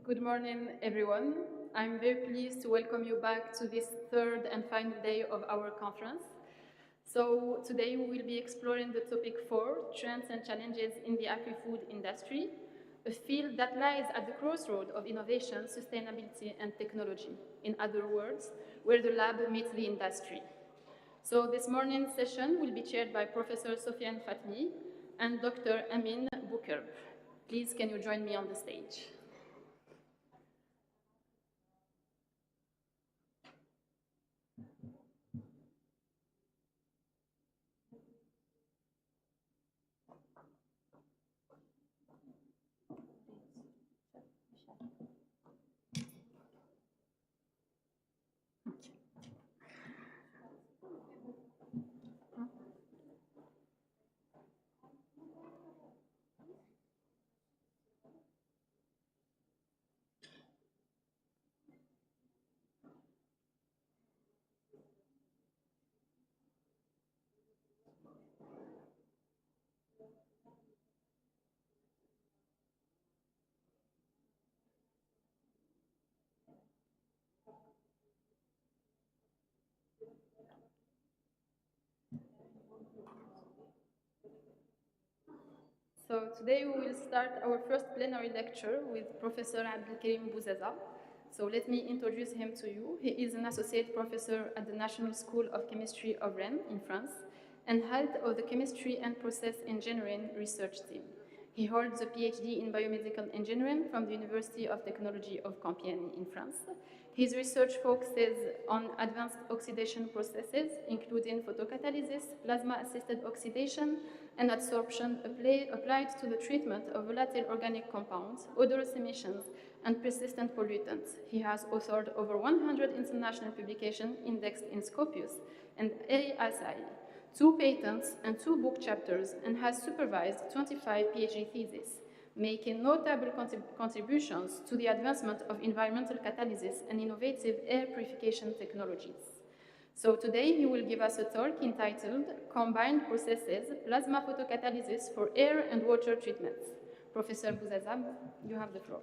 Good morning, everyone. I'm very pleased to welcome you back to this third and final day of our conference. So today we will be exploring the topic 4, trends and challenges in the agri-food industry, a field that lies at the crossroad of innovation, sustainability, and technology. In other words, where the lab meets the industry. So this morning's session will be chaired by Professor Sofiane Fatmi and Dr. Amin Bouker. Please, can you join me on the stage? So today we will start our first plenary lecture with Professor Abdelkarim Bouzaza. So let me introduce him to you. He is an associate professor at the National School of Chemistry of Rennes in France and head of the Chemistry and Process Engineering research team. He holds a PhD in biomedical engineering from the University of Technology of Compiègne in France. His research focuses on advanced oxidation processes, including photocatalysis, plasma-assisted oxidation, and adsorption applied to the treatment of volatile organic compounds, odorous emissions, and persistent pollutants. He has authored over 100 international publications indexed in Scopus and ASI, 2 patents and 2 book chapters, and has supervised 25 PhD theses, making notable contributions to the advancement of environmental catalysis and innovative air purification technologies. So today he will give us a talk entitled Combined Processes, Plasma Photocatalysis for Air and Water Treatments. Professor Bouzaza, you have the floor.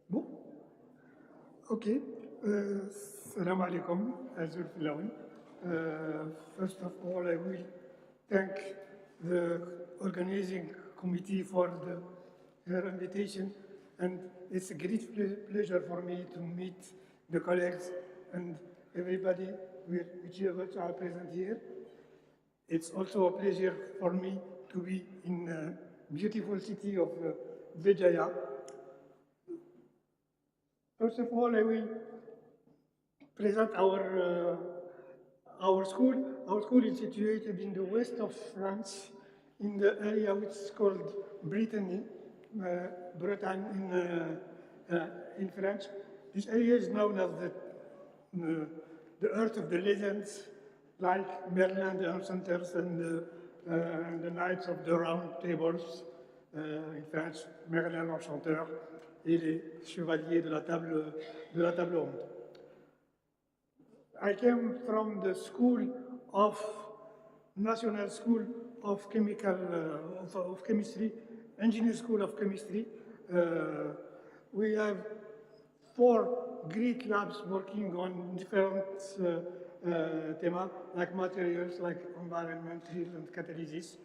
Bon, okay. Assalamu alaikum, Azul Filawi. First of all, I will thank the organizing committee for her invitation, and it's a great pleasure for me to meet the colleagues and everybody which are present here. It's also a pleasure for me to be in the beautiful city of Bejaïa. First of all, I will present our school. Our school is situated in the west of France, in the area which is called Brittany, Bretagne in French. This area is known as the Earth of the Legends, like Merlin the Enchanters and the Knights of the Round Tables in French, Merlin l'Enchanteur et les Chevaliers de la Table Ronde. I came from the National School of Chemistry, Engineering School of Chemistry. We have 4 great labs working on different themes, like materials, like environmental and catalysis.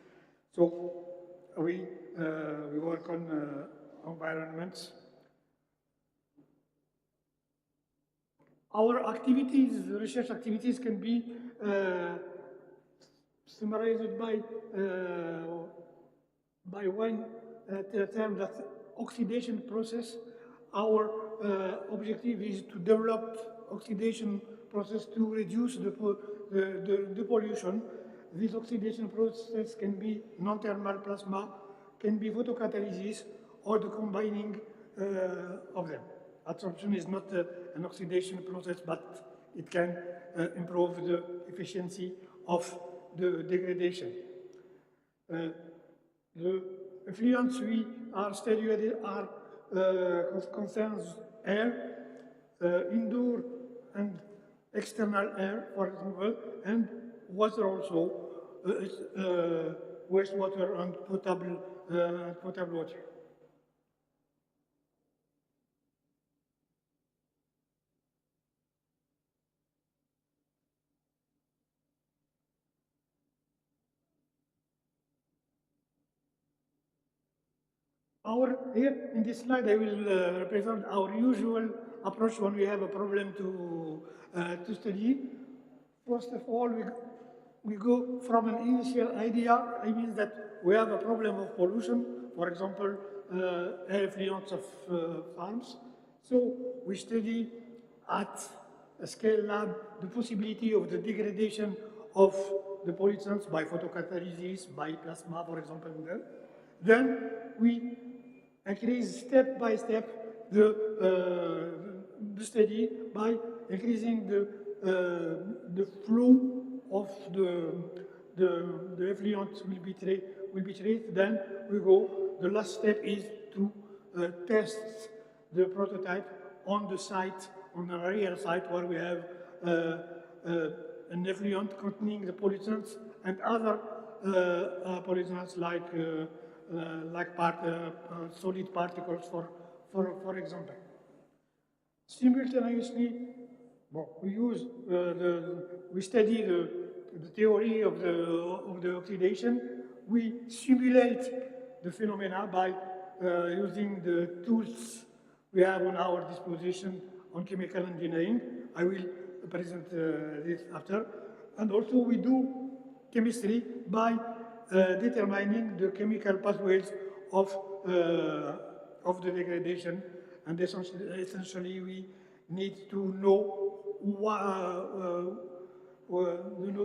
So we work on environments. Our activities, research activities, can be summarized by one term, that oxidation process. Our objective is to develop oxidation process to reduce the pollution. This oxidation process can be non-thermal plasma, can be photocatalysis, or the combining of them. Adsorption is not an oxidation process, but it can improve the efficiency of the degradation. The effluents we are studying are concerns air, indoor and external air, for example, and water also, wastewater and potable water. Here in this slide, I will represent our usual approach when we have a problem to study. First of all, we go from an initial idea. It means that we have a problem of pollution, for example, air effluents of farms. So we study at a scale lab the possibility of the degradation of the pollutants by photocatalysis, by plasma, for example. Then we increase step by step the study by increasing the flow of the effluent will be treated. Then we go. The last step is to test the prototype on the site, on a real site where we have an effluent containing the pollutants and other pollutants like solid particles, for example. Simultaneously, we study the theory of the oxidation. We simulate the phenomena by using the tools we have on our disposition on chemical engineering. I will present this after. And also we do chemistry by determining the chemical pathways of the degradation, and essentially we need to know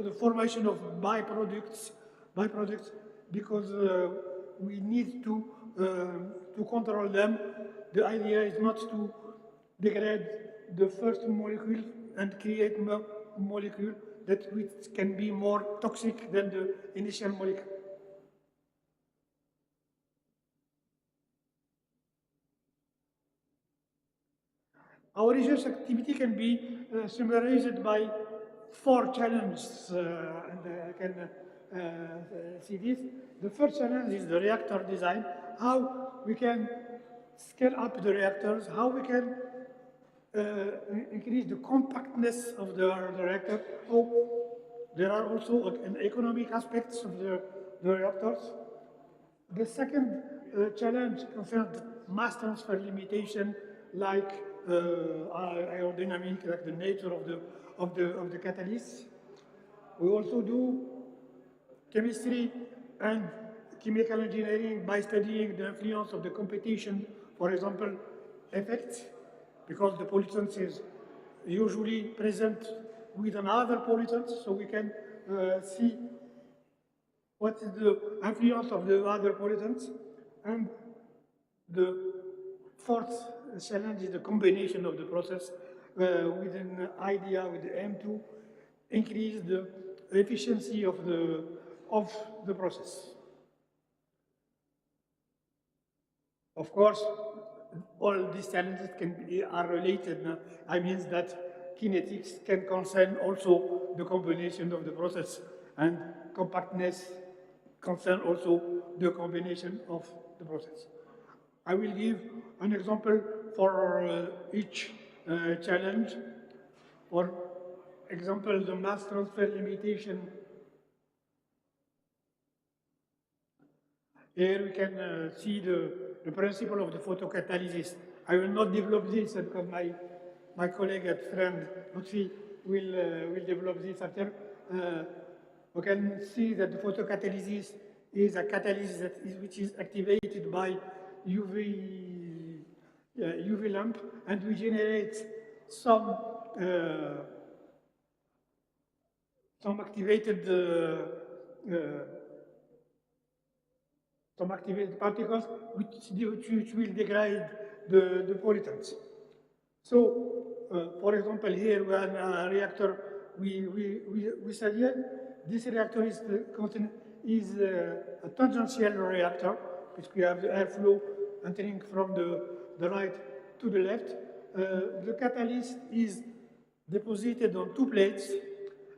the formation of byproducts, because we need to control them. The idea is not to degrade the first molecule and create a molecule which can be more toxic than the initial molecule. Our research activity can be summarized by 4 challenges, and I can see this. The first challenge is the reactor design, how we can scale up the reactors, how we can increase the compactness of the reactor. There are also economic aspects of the reactors. The second challenge concerns mass transfer limitation, like aerodynamic, like the nature of the catalyst. We also do chemistry and chemical engineering by studying the influence of the competition, for example, effects, because the pollutant is usually present with another pollutant, so we can see what is the influence of the other pollutants. And the fourth challenge is the combination of the process with an idea, with the aim to increase the efficiency of the process. Of course, all these challenges are related. I mean that kinetics can concern also the combination of the process, and compactness concern also the combination of the process. I will give an example for each challenge. For example, the mass transfer limitation. Here we can see the principle of the photocatalysis. I will not develop this because my colleague and friend Lutfi will develop this after. We can see that the photocatalysis is a catalyst which is activated by UV lamp, and we generate some activated particles which will degrade the pollutants. So, for example, here we have a reactor we studied. This reactor is a tangential reactor, which we have the airflow entering from the right to the left. The catalyst is deposited on two plates,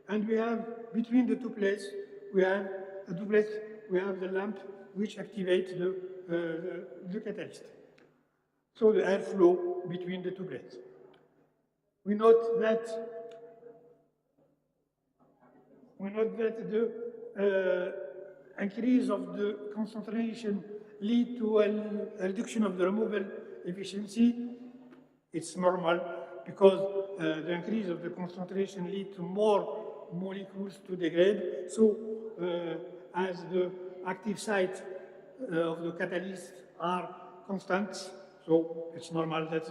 and we have between the two plates we have the lamp which activates the catalyst. So the airflow between the two plates. We note that the increase of the concentration lead to a reduction of the removal efficiency. It's normal because the increase of the concentration lead to more molecules to degrade. So as the active site of the catalyst are constant, so it's normal that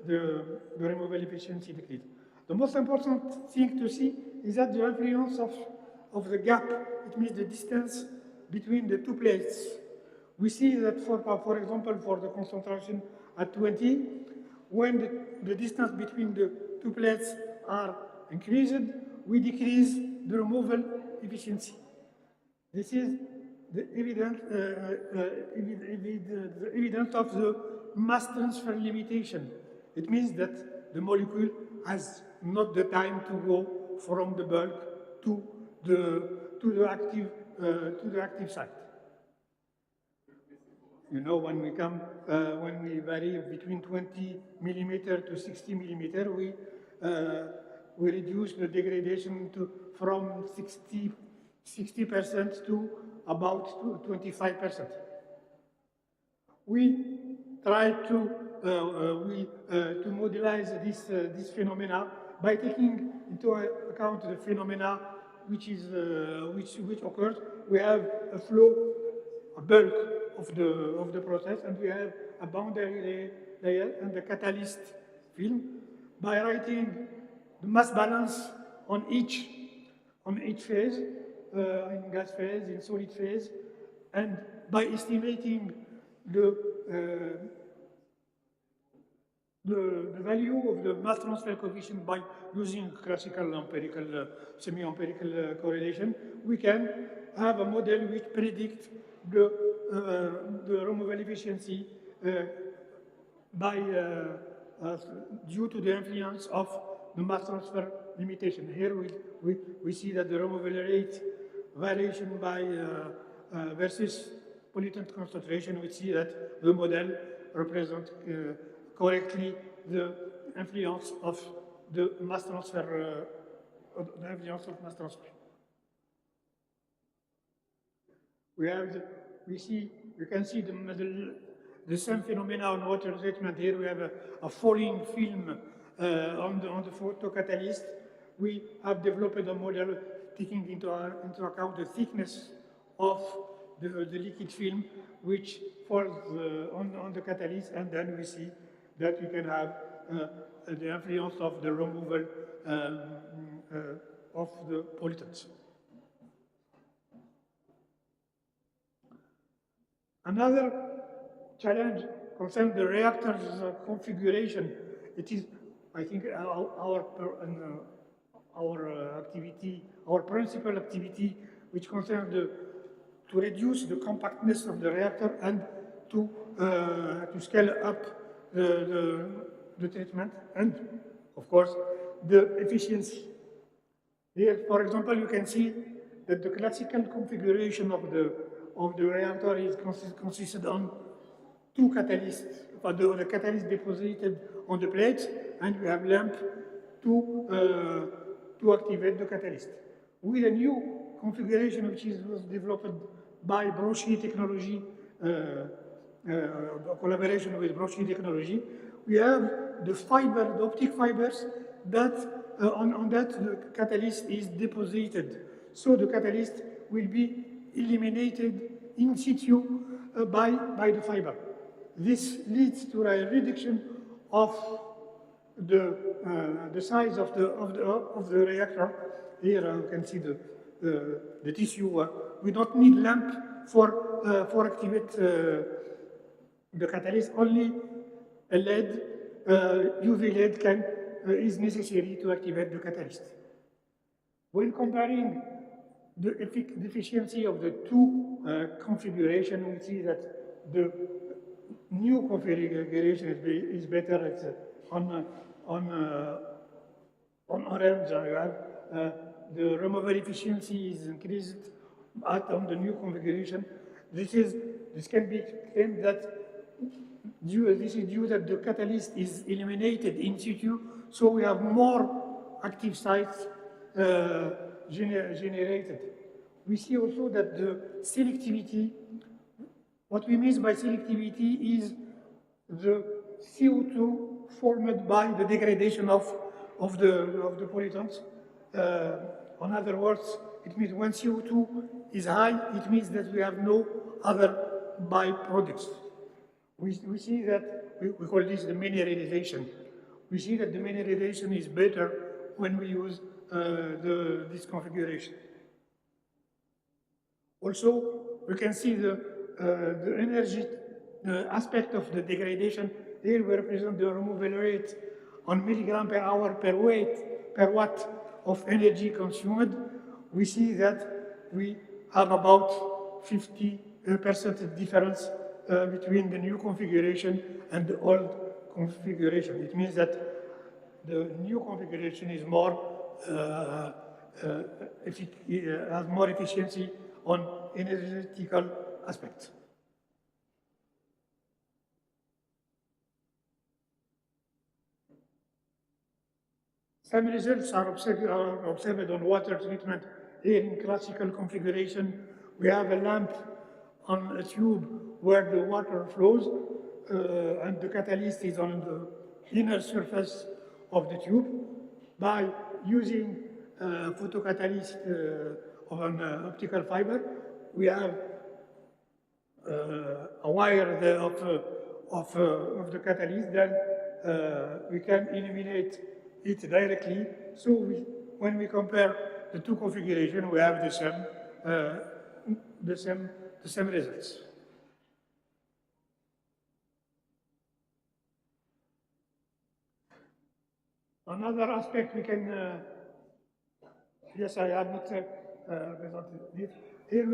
the removal efficiency decreases. The most important thing to see is that the influence of the gap, it means the distance between the two plates. We see that, for example, for the concentration at 20, when the distance between the two plates are increased, we decrease the removal efficiency. This is the evidence of the mass transfer limitation. It means that the molecule has not the time to go from the bulk to the active site. You know, when we vary between 20 millimeter to 60 millimeter, we reduce the degradation from 60% to about 25%. We try to modelize this phenomena by taking into account the phenomena which occurs. We have a flow, a bulk of the process, and we have a boundary layer and the catalyst film. By writing the mass balance on each phase, in gas phase, in solid phase, and by estimating the value of the mass transfer coefficient by using classical empirical, semi-empirical correlation, we can have a model which predicts the removal efficiency due to the influence of the mass transfer limitation. Here we see that the removal rate variation by versus pollutant concentration. We see that the model represents correctly the influence of the mass transfer. You can see the same phenomena on water treatment. Here we have a falling film on the photocatalyst. We have developed a model taking into account the thickness of the liquid film which falls on the catalyst, and then we see that we can have the influence of the removal of the pollutants. Another challenge concerns the reactor's configuration. It is, I think, our principal activity, which concerns to reduce the compactness of the reactor and to scale up the treatment and, of course, the efficiency. Here, for example, you can see that the classical configuration of the reactor is consisted on two catalysts, the catalyst deposited on the plates, and we have lamp to activate the catalyst. With a new configuration which was developed by Bejaïa technology, collaboration with Bejaïa technology, we have the optic fibers that on that the catalyst is deposited. so the catalyst will be eliminated in situ by the fiber. This leads to a reduction of the size of the reactor. Here you can see the tissue. We don't need lamp for activate the catalyst. Only a LED, UV LED is necessary to activate the catalyst. When comparing the efficiency of the two configurations, we see that the new configuration is better. It's on orange. You have the removal efficiency is increased on the new configuration. This can be claimed that this is due that the catalyst is eliminated in situ, so we have more active sites generated. We see also that the selectivity, what we mean by selectivity is the CO2 formed by the degradation of the pollutants. In other words, it means when CO2 is high, it means that we have no other byproducts. We see that, we call this the mineralization. We see that the mineralization is better when we use this configuration. Also, we can see the energy aspect of the degradation. Here we represent the removal rate on milligram per hour per watt of energy consumed. We see that we have about 50% difference between the new configuration and the old configuration. It means that the new configuration is has more efficiency on energetical aspects. Some results are observed on water treatment. Here in classical configuration, we have a lamp on a tube where the water flows and the catalyst is on the inner surface of the tube. By using photocatalyst of an optical fiber, we have a wire of the catalyst, then we can eliminate it directly. So when we compare the two configurations, we have the same results. Another aspect we can, yes, I have not presented it. Here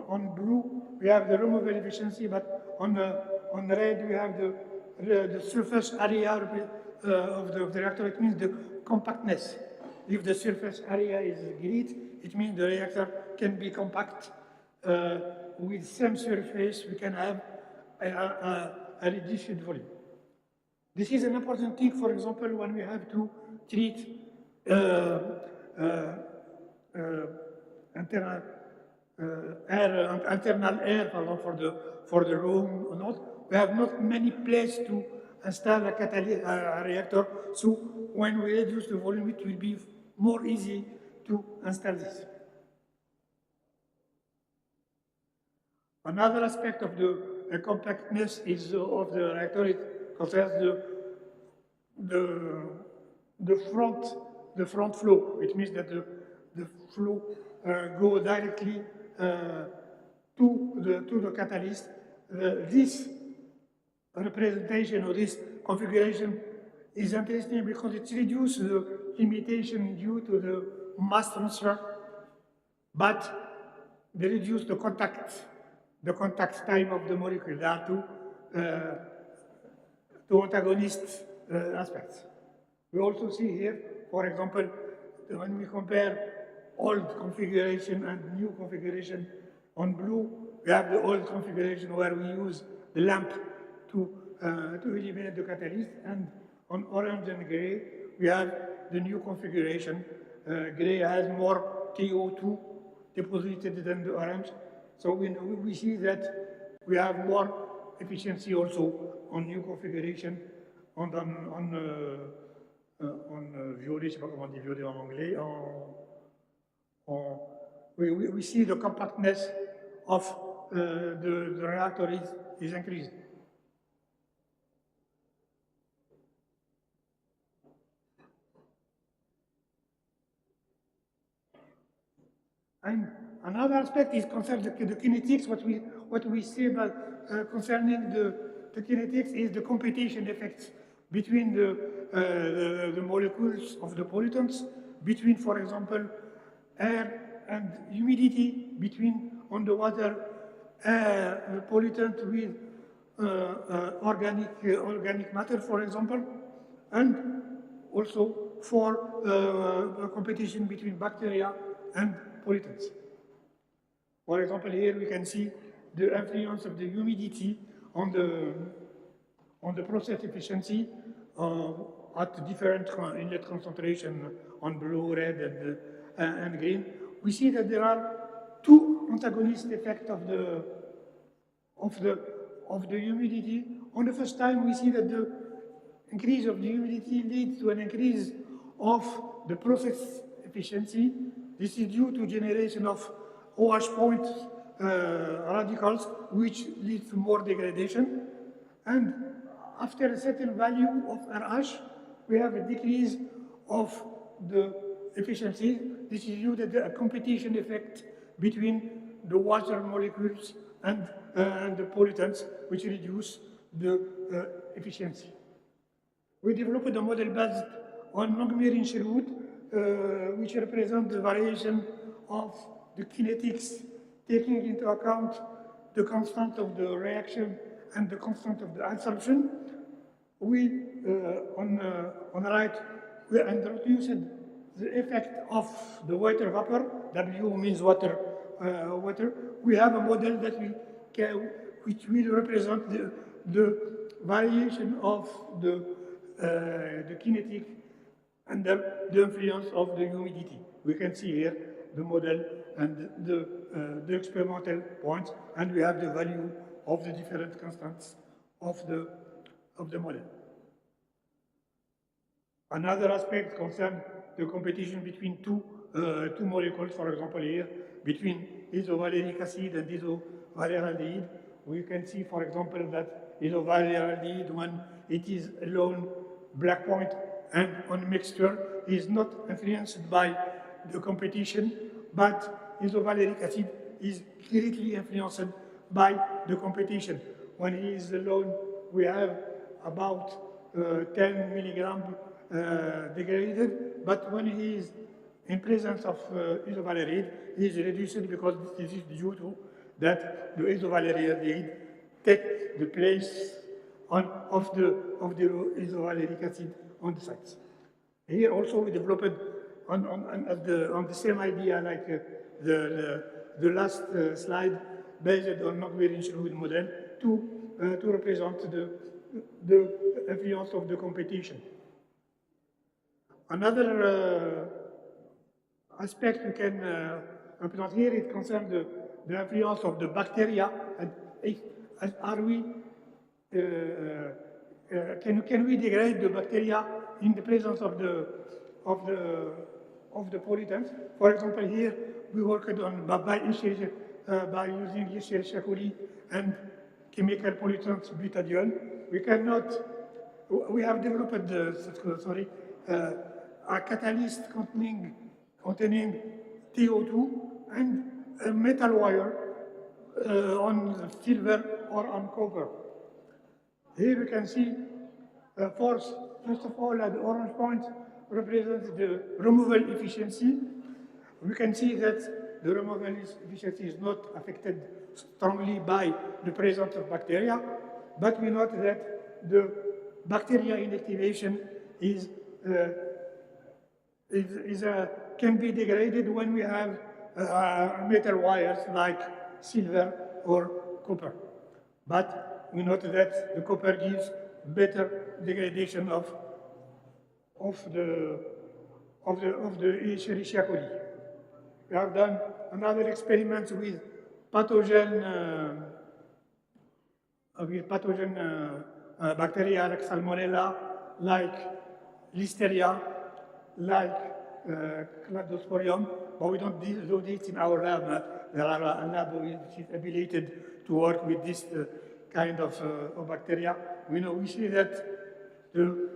on blue we have the removal efficiency, but on red we have the surface area of the reactor. It means the compactness. If the surface area is great, it means the reactor can be compact. With same surface, we can have a reduced volume. This is an important thing, for example, when we have to treat internal air for the room or not. We have not many places to install a reactor, so when we reduce the volume, it will be more easy to install this. Another aspect of the compactness is of the reactor. It concerns the front flow. It means that the flow go directly to the catalyst. This representation or this configuration is interesting because it reduces the limitation due to the mass transfer, but they reduce the contact time of the molecule. There are two antagonist aspects. We also see here, for example, when we compare old configuration and new configuration, on blue we have the old configuration where we use the lamp to eliminate the catalyst, and on orange and gray we have the new configuration. Gray has more CO2 deposited than the orange, so we see that we have more efficiency also on new configuration. On violet, je ne sais pas comment on dit violet en anglais, we see the compactness of the reactor is increasing. And another aspect is concerning the kinetics. What we say about concerning the kinetics is the competition effects between the molecules of the pollutants, between, for example, air and humidity, between on the water pollutant with organic matter, for example, and also for competition between bacteria and pollutants. For example, here we can see the influence of the humidity on the process efficiency at different inlet concentration on blue, red, and green. We see that there are two antagonist effects of the humidity. On the first time, we see that the increase of the humidity leads to an increase of the process efficiency. This is due to generation of OH point radicals, which leads to more degradation. And after a certain value of RH, we have a decrease of the efficiency. This is due to the competition effect between the water molecules and the pollutants, which reduce the efficiency. We developed a model based on Longmire Sherwood, which represents the variation of the kinetics, taking into account the constant of the reaction and the constant of the adsorption. We, on the right, we introduced the effect of the water vapor. W means water. We have a model that which will represent the variation of the kinetic and the influence of the humidity. We can see here the model and the experimental points, and we have the value of the different constants of the model. Another aspect concerns the competition between two molecules, for example here, between isovaleric acid and isovaleraldehyde. We can see, for example, that isovaleraldehyde, when it is alone black point and on mixture, is not influenced by the competition, but isovaleric acid is greatly influenced by the competition. When he is alone, we have about 10 milligram degraded, but when he is in presence of isovaleride, he is reduced because this is due to that the isovaleride take the place of the isovaleric acid on the sites. Here also we developed on the same idea like the last slide, based on Longmire Sherwood model to represent the influence of the competition. Another aspect we can represent here, it concerns the influence of the bacteria. And are we can we degrade the bacteria in the presence of the pollutants? For example, here we worked on by using Escherichia coli and chemical pollutants butadiol. We have developed a catalyst containing TO2 and a metal wire on silver or on copper. Here we can see, first of all, the orange point represents the removal efficiency. We can see that the removal efficiency is not affected strongly by the presence of bacteria, but we note that the bacteria inactivation can be degraded when we have metal wires like silver or copper. But we note that the copper gives better degradation of the Escherichia coli. We have done another experiment with pathogen bacteria like Salmonella, like Listeria, like cladosporium, but we don't do this in our lab. There are a lab which is affiliated to work with this kind of bacteria. We see that the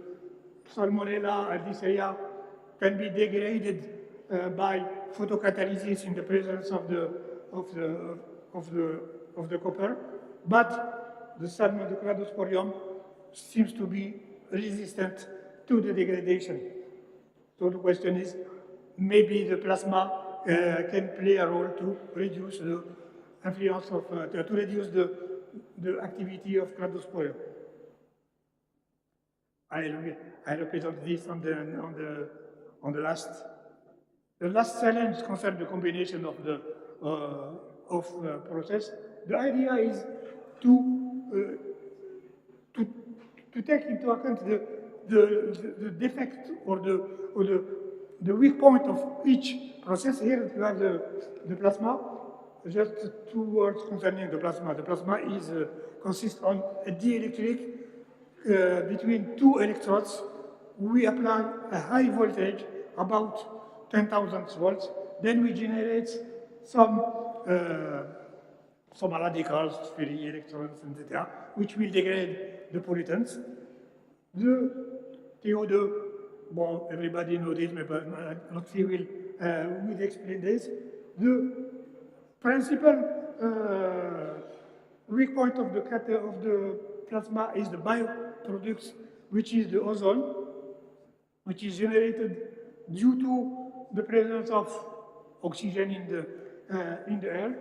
Salmonella algiceae can be degraded by photocatalysis in the presence of the copper, but the salmon, the cladosporium, seems to be resistant to the degradation. So the question is, maybe the plasma can play a role to reduce the influence of, to reduce the activity of cladosporium. I represent this on the last. The last challenge concerns the combination of the process. The idea is to take into account the defect or the weak point of each process. Here you have the plasma. Just 2 words concerning the plasma. The plasma consists on a dielectric between 2 electrodes. We apply a high voltage, about 10,000 volts. Then we generate some radicals, free electrons, etc., which will degrade the pollutants. The CO2, well, everybody knows this, but Roxy will explain this. The principal weak point of the plasma is the bioproducts, which is the ozone, which is generated due to the presence of oxygen in the air.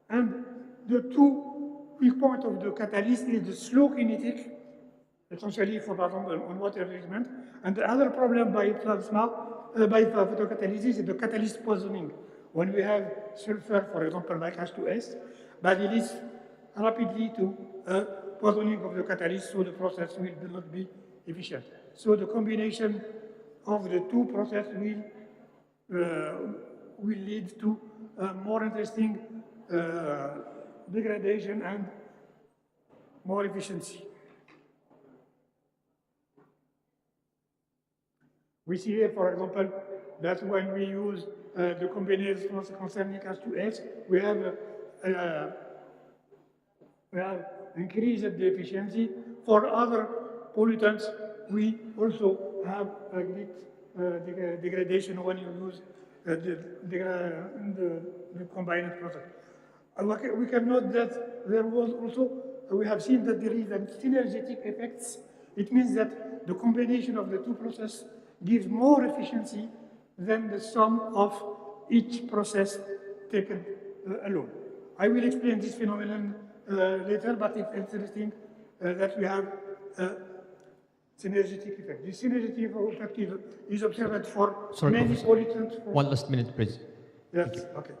And the 2 weak points of the catalyst is the slow kinetic, essentially, for example, on water treatment. And the other problem by plasma, by photocatalysis, is the catalyst poisoning. When we have sulfur, for example, like H2S, but it leads rapidly to poisoning of the catalyst, so the process will not be efficient. So the combination of the 2 processes will lead to more interesting degradation and more efficiency. We see here, for example, that when we use the combination concerning H2S, we have increased the efficiency. For other pollutants, we also have a great degradation when you use the combined process. We can note that there was also, we have seen that there is a synergetic effects. It means that the combination of the 2 processes gives more efficiency than the sum of each process taken alone. I will explain this phenomenon later, but it's interesting that we have a synergetic effect. The synergetic effect is observed for many pollutants. One last minute, please. Yes, okay.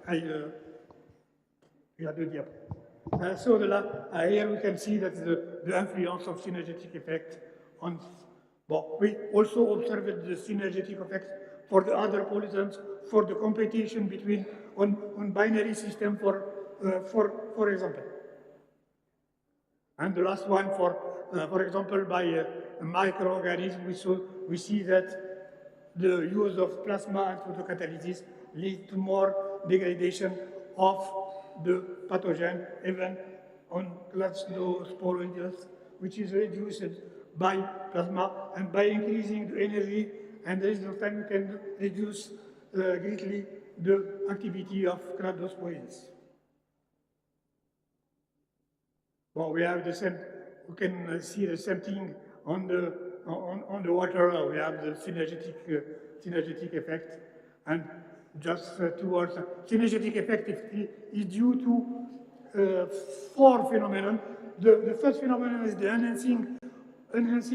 So here we can see that the influence of synergetic effect on. Well, we also observed the synergetic effect for the other pollutants, for the competition between on binary system, for example. And the last one, for example, by microorganisms, we see that the use of plasma and photocatalysis leads to more degradation of the pathogen, even on cladosporiums, which is reduced by plasma, and by increasing the energy and the resistance time, we can reduce greatly the activity of cladosporiums. Well, we have the same. We can see the same thing on the water. We have the synergetic effect, and just towards synergetic effect is due to 4 phenomena. The first phenomenon is the enhancing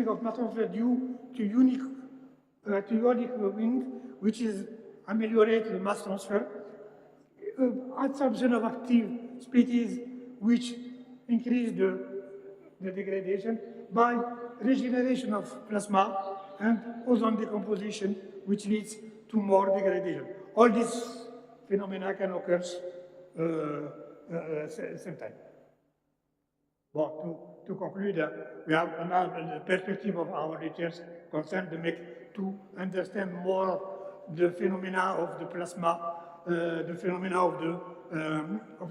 of mass transfer due to ionic wind, which is ameliorate the mass transfer. Adsorption of active species, which increase the degradation by regeneration of plasma and ozone decomposition, which leads to more degradation. All these phenomena can occur same time. Well, to conclude, we have now the perspective of our research concerned to understand more the phenomena of the plasma, the phenomena of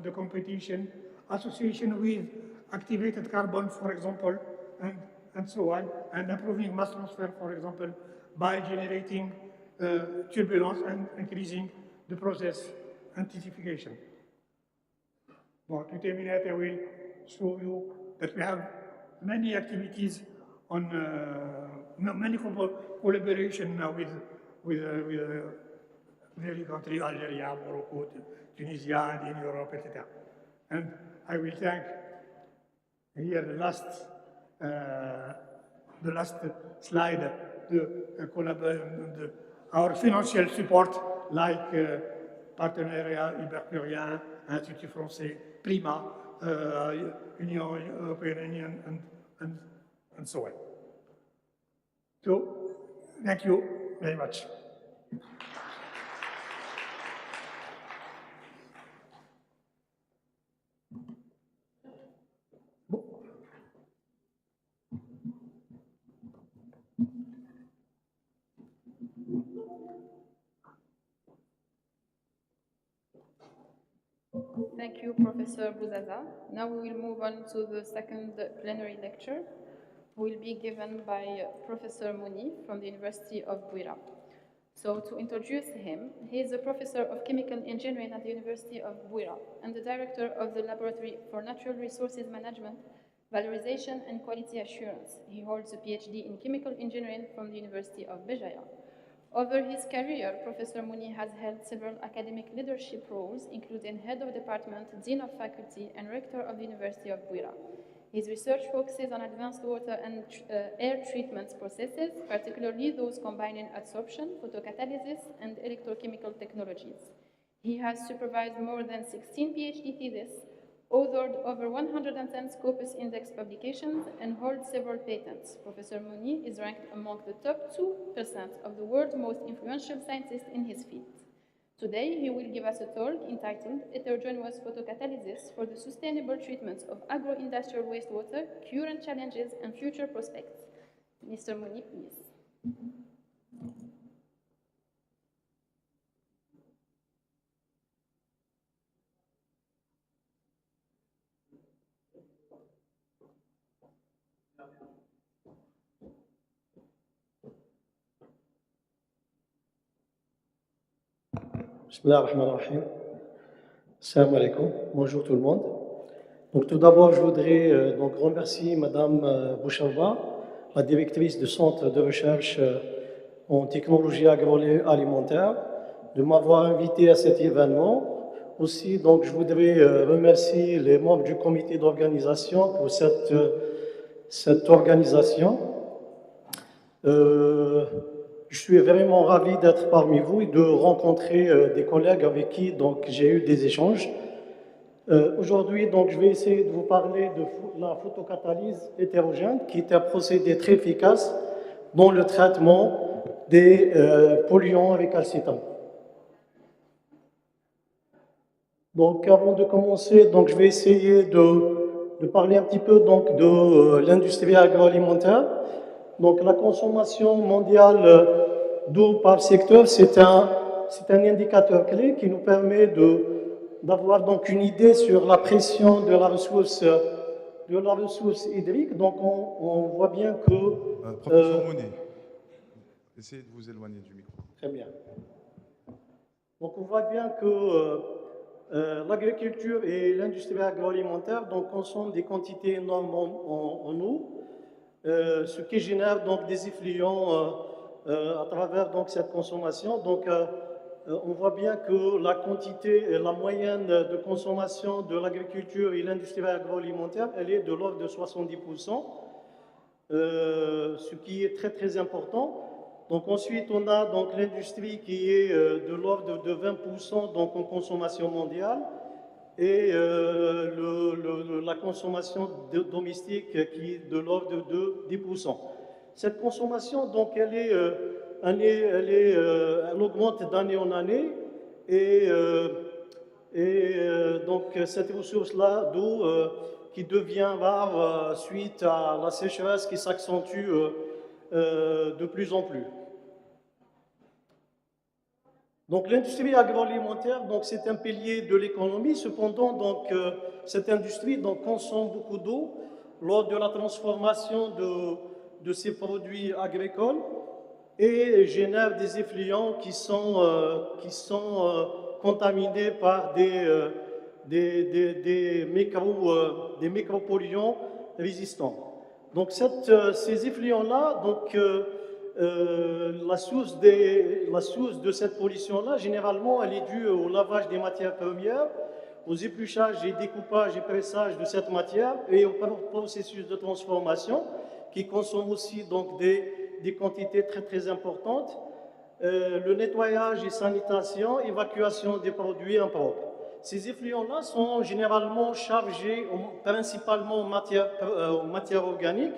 the competition, association with activated carbon, for example, and so on, and improving mass transfer, for example, by generating turbulence and increasing the process intensification. Well, to terminate, I will show you that we have many activities on many collaboration now with very countries, Algeria, Morocco, Tunisia, and in Europe, etc. And I will thank here the last slide, our financial support, like Partenariat Ibercurien, Institut Français, Prima, Union European, and so on. So, thank you very much. Thank you, Professor Bouzaza. Now we will move on to the second plenary lecture, will be given by Professor Mouni from the University of Bouira. So to introduce him, he is a professor of chemical engineering at the University of Bouira and the director of the Laboratory for Natural Resources Management, Valorization and Quality Assurance. He holds a PhD in chemical engineering from the University of Bejaïa. Over his career, Professor Mouni has held several academic leadership roles, including head of department, dean of faculty, and rector of the University of Bouira. His research focuses on advanced water and air treatment processes, particularly those combining adsorption, photocatalysis, and electrochemical technologies. He has supervised more than 16 PhD theses, authored over 110 Scopus Index publications, and holds several patents. Professor Mouni is ranked among the top 2% of the world's most influential scientists in his field. Today, he will give us a talk entitled Heterogeneous Photocatalysis for the Sustainable Treatment of Agro-Industrial Wastewater, Current Challenges and Future Prospects. Mr. Mouni, please. Salam alaikum. Bonjour tout le monde. Donc tout d'abord, je voudrais donc remercier Madame Boucharba, la directrice du Centre de recherche en technologie agroalimentaire, de m'avoir invité à cet événement. Aussi, donc, je voudrais remercier les membres du comité d'organisation pour cette organisation. Je suis vraiment ravi d'être parmi vous et de rencontrer des collègues avec qui donc, j'ai eu des échanges. Aujourd'hui, donc, je vais essayer de vous parler de la photocatalyse hétérogène, qui est un procédé très efficace dans le traitement des polluants avec calcium. Donc, avant de commencer, donc, je vais essayer de parler un petit peu donc, de l'industrie agroalimentaire. Donc, la consommation mondiale d'eau par secteur, c'est un indicateur clé qui nous permet d'avoir donc une idée sur la pression de la ressource hydrique. Donc, on voit bien que... Professeur Mouni, essayez de vous éloigner du micro. Très bien. Donc, on voit bien que l'agriculture et l'industrie agroalimentaire donc, consomment des quantités énormes en eau, ce qui génère donc des effluents à travers donc, cette consommation. Donc, on voit bien que la quantité et la moyenne de consommation de l'agriculture et l'industrie agroalimentaire, elle est de l'ordre de 70%, ce qui est très très important. Donc ensuite, on a donc l'industrie qui est de l'ordre de 20% donc en consommation mondiale et la consommation domestique qui est de l'ordre de 10%. Cette consommation, donc, elle augmente d'année en année et donc cette ressource-là d'eau qui devient rare suite à la sécheresse qui s'accentue de plus en plus. Donc l'industrie agroalimentaire, donc c'est un pilier de l'économie. Cependant, donc cette industrie donc consomme beaucoup d'eau lors de la transformation de ces produits agricoles et génère des effluents qui sont contaminés par des micropolluants résistants. Donc ces effluents-là, donc la source de cette pollution-là, généralement, elle est due au lavage des matières premières, aux épluchages et découpages et pressages de cette matière et au processus de transformation qui consomme aussi donc des quantités très très importantes, le nettoyage et sanitation, évacuation des produits impropres. Ces effluents-là sont généralement chargés principalement en matière organique,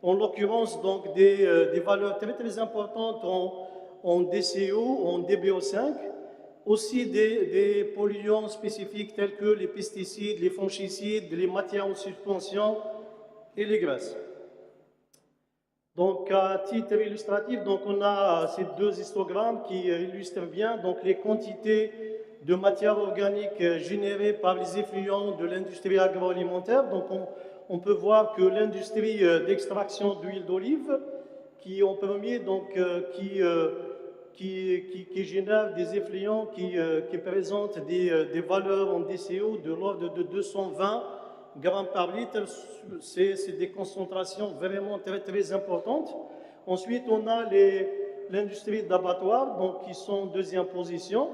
en l'occurrence donc des valeurs très très importantes en DCO, en DBO5, aussi des polluants spécifiques tels que les pesticides, les fongicides, les matières en suspension et les graisses. Donc, à titre illustratif, donc on a ces deux histogrammes qui illustrent bien donc, les quantités de matières organiques générées par les effluents de l'industrie agroalimentaire. Donc, on peut voir que l'industrie d'extraction d'huile d'olive, qui en premier, donc, qui génère des effluents qui présentent des valeurs en DCO de l'ordre de 220 grammes par litre, c'est des concentrations vraiment très très importantes. Ensuite, on a l'industrie d'abattoir, donc qui sont en deuxième position.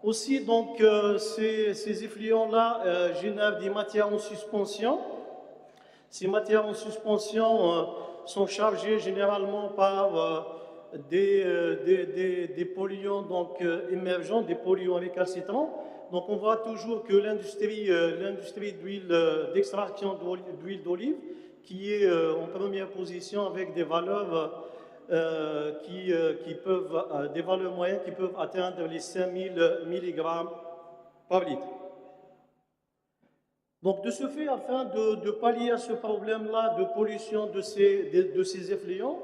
Aussi, donc, ces effluents-là génèrent des matières en suspension. Ces matières en suspension sont chargées généralement par des polluants donc, émergents, des polluants récalcitrants. Donc on voit toujours que l'industrie d'extraction d'huile d'olive, qui est en première position avec des valeurs des valeurs moyennes qui peuvent atteindre les 5000 mg par litre. Donc de ce fait, afin de pallier à ce problème-là de pollution de ces effluents,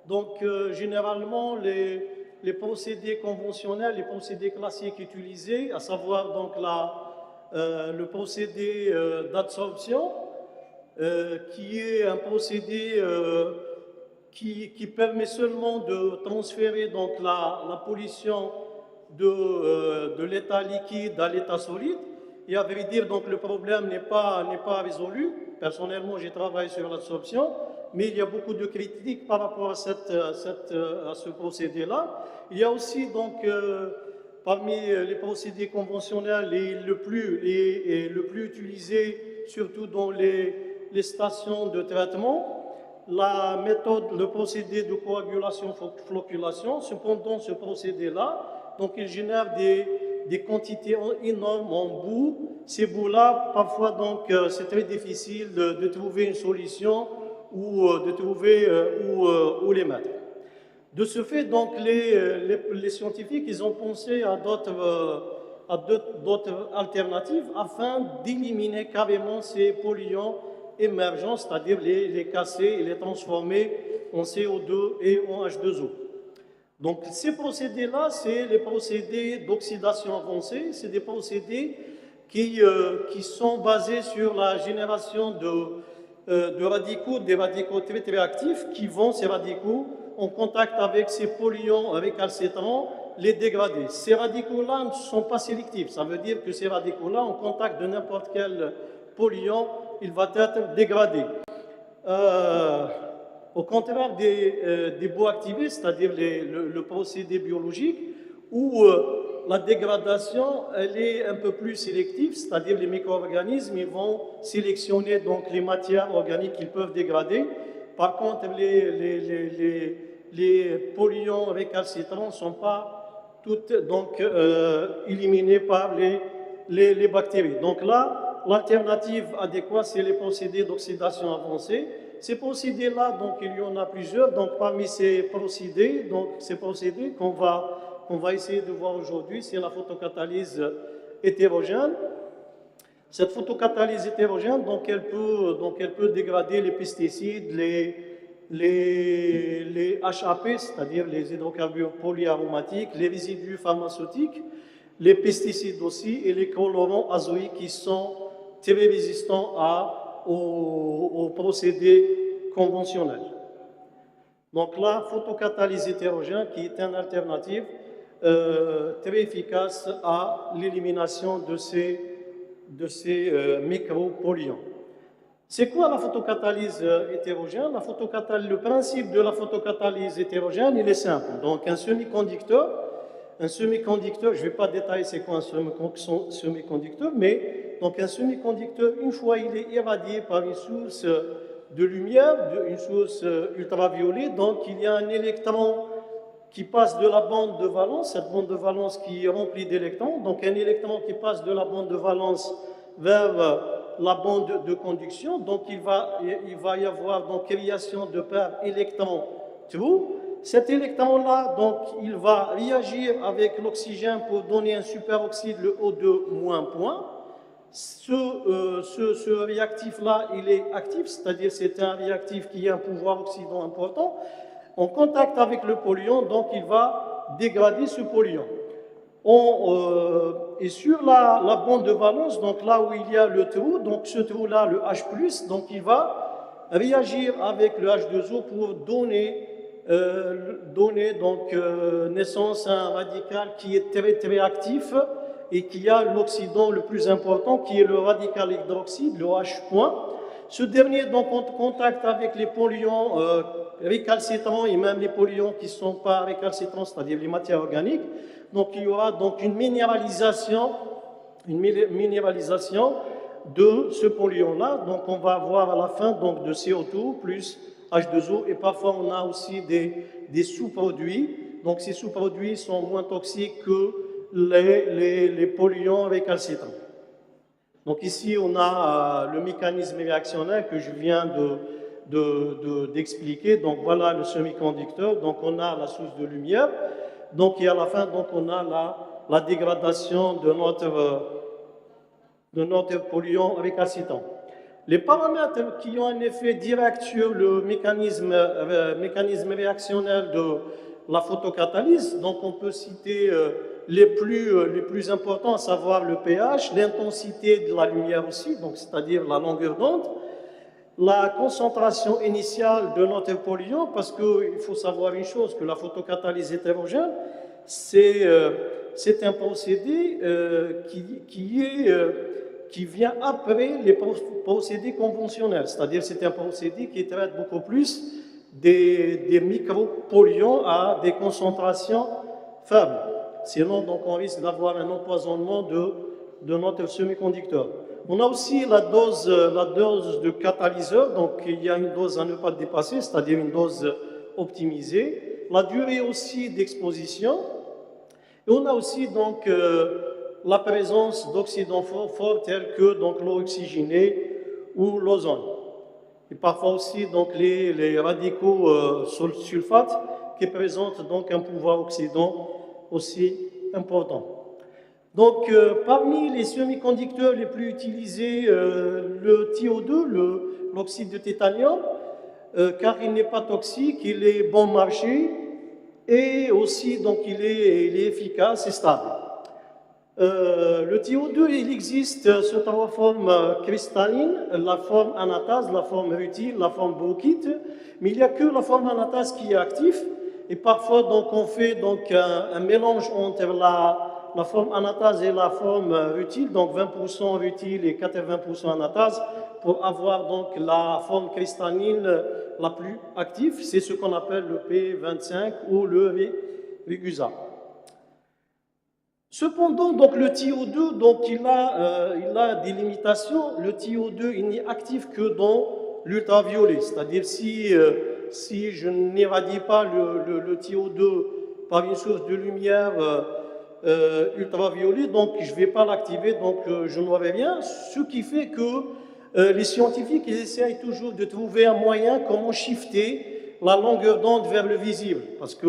donc généralement les procédés conventionnels, les procédés classiques utilisés, à savoir donc le procédé d'adsorption, qui est un procédé qui permet seulement de transférer donc la pollution de l'état liquide à l'état solide. Et à vrai dire, donc, le problème n'est pas résolu. Personnellement, j'ai travaillé sur l'absorption, mais il y a beaucoup de critiques par rapport à ce procédé-là. Il y a aussi, donc, parmi les procédés conventionnels, le plus utilisé, surtout dans les stations de traitement, la méthode, le procédé de coagulation-flocculation. Cependant, ce procédé-là, donc, il génère des quantités énormes en boue. Ces boues-là, parfois, donc, c'est très difficile de trouver une solution ou de trouver où les mettre. De ce fait, donc, les scientifiques, ils ont pensé à d'autres alternatives afin d'éliminer carrément ces polluants émergents, c'est-à-dire les casser et les transformer en CO2 et en H2O. Donc, ces procédés-là, c'est les procédés d'oxydation avancée. C'est des procédés qui sont basés sur la génération de radicaux, des radicaux très très actifs qui vont, ces radicaux, en contact avec ces polluants récalcitrants, les dégrader. Ces radicaux-là ne sont pas sélectifs. Ça veut dire que ces radicaux-là, en contact de n'importe quel polluant, il va être dégradé. Au contraire des baux activés, c'est-à-dire le procédé biologique, où la dégradation elle est un peu plus sélective, c'est-à-dire les micro-organismes ils vont sélectionner donc, les matières organiques qu'ils peuvent dégrader. Par contre, les polluants récalcitrants ne sont pas toutes donc, éliminés par les bactéries. Donc là, l'alternative adéquate, c'est les procédés d'oxydation avancée. Ces procédés-là, donc il y en a plusieurs. Donc parmi ces procédés qu'on va essayer de voir aujourd'hui, c'est la photocatalyse hétérogène. Cette photocatalyse hétérogène, donc elle peut dégrader les pesticides, les HAP, c'est-à-dire les hydrocarbures polyaromatiques, les résidus pharmaceutiques, les pesticides aussi et les colorants azoïques qui sont très résistants aux procédés conventionnels. Donc la photocatalyse hétérogène qui est une alternative très efficace à l'élimination de ces micropolluants. C'est quoi la photocatalyse hétérogène? Le principe de la photocatalyse hétérogène, il est simple. Donc un semi-conducteur, je ne vais pas détailler c'est quoi un semi-conducteur, mais donc un semi-conducteur, une fois il est irradié par une source de lumière, une source ultraviolet, donc il y a un électron qui passe de la bande de valence, cette bande de valence qui est remplie d'électrons, donc un électron qui passe de la bande de valence vers la bande de conduction, donc il va y avoir donc création de paires électron-trou. Cet électron-là, donc, il va réagir avec l'oxygène pour donner un superoxyde, le O2-. Ce réactif-là, il est actif, c'est-à-dire c'est un réactif qui a un pouvoir oxydant important. En contact avec le polluant, donc il va dégrader ce polluant. Et sur la bande de valence, donc là où il y a le trou, donc ce trou-là, le H+, donc il va réagir avec le H2O pour donner naissance à un radical qui est très très actif et qui a l'oxydant le plus important qui est le radical hydroxyde, le H'. Ce dernier donc en contact avec les polluants récalcitrants et même les polluants qui ne sont pas récalcitrants, c'est-à-dire les matières organiques. Donc il y aura donc une minéralisation de ce polluant-là. Donc on va avoir à la fin donc de CO2 plus H2O et parfois on a aussi des sous-produits. Donc ces sous-produits sont moins toxiques que les polluants récalcitrants. Donc ici on a le mécanisme réactionnel que je viens d'expliquer. Donc voilà le semi-conducteur. Donc on a la source de lumière. Donc et à la fin donc on a la dégradation de notre polluant récalcitrant. Les paramètres qui ont un effet direct sur le mécanisme réactionnel de la photocatalyse, donc on peut citer les plus importants, à savoir le pH, l'intensité de la lumière aussi, donc c'est-à-dire la longueur d'onde, la concentration initiale de notre polluant, parce qu'il faut savoir une chose, que la photocatalyse hétérogène, c'est un procédé qui vient après les procédés conventionnels, c'est-à-dire c'est un procédé qui traite beaucoup plus des micropolluants à des concentrations faibles. Sinon, donc, on risque d'avoir un empoisonnement de notre semi-conducteur. On a aussi la dose de catalyseur, donc il y a une dose à ne pas dépasser, c'est-à-dire une dose optimisée. La durée aussi d'exposition. Et on a aussi donc la présence d'oxydants forts tels que donc l'eau oxygénée ou l'ozone. Et parfois aussi donc les radicaux sulfates qui présentent donc un pouvoir oxydant aussi important. Donc parmi les semi-conducteurs les plus utilisés, le TiO2, l'oxyde de titanium, car il n'est pas toxique, il est bon marché et aussi donc il est efficace et stable. Le TiO2, il existe sous trois formes cristallines, la forme anatase, la forme rutile, la forme bauxite, mais il n'y a que la forme anatase qui est active. Et parfois, donc, on fait donc, un mélange entre la forme anatase et la forme rutile, donc 20% rutile et 80% anatase, pour avoir donc la forme cristalline la plus active. C'est ce qu'on appelle le P25 ou le Rigusa. Cependant, donc, le TiO2, donc, il a des limitations. Le TiO2, il n'est actif que dans l'ultraviolet, c'est-à-dire si je n'irradie pas le TiO2 par une source de lumière ultraviolet, donc je ne vais pas l'activer, donc je n'aurai rien. Ce qui fait que les scientifiques ils essayent toujours de trouver un moyen comment shifter la longueur d'onde vers le visible, parce que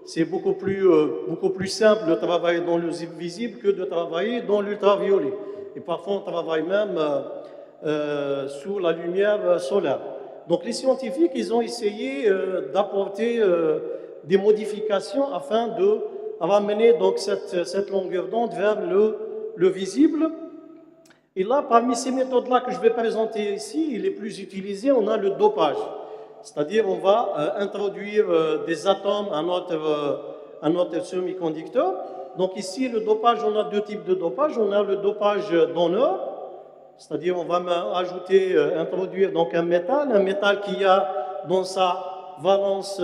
c'est beaucoup plus simple de travailler dans le visible que de travailler dans l'ultraviolet. Et parfois on travaille même sous la lumière solaire. Donc les scientifiques, ils ont essayé d'apporter des modifications afin de ramener donc cette longueur d'onde vers le visible. Et là, parmi ces méthodes-là que je vais présenter ici, les plus utilisées, on a le dopage. C'est-à-dire, on va introduire des atomes à notre semi-conducteur. Donc ici, le dopage, on a deux types de dopage. On a le dopage donneur, c'est-à-dire on va introduire donc un métal qui a dans sa valence,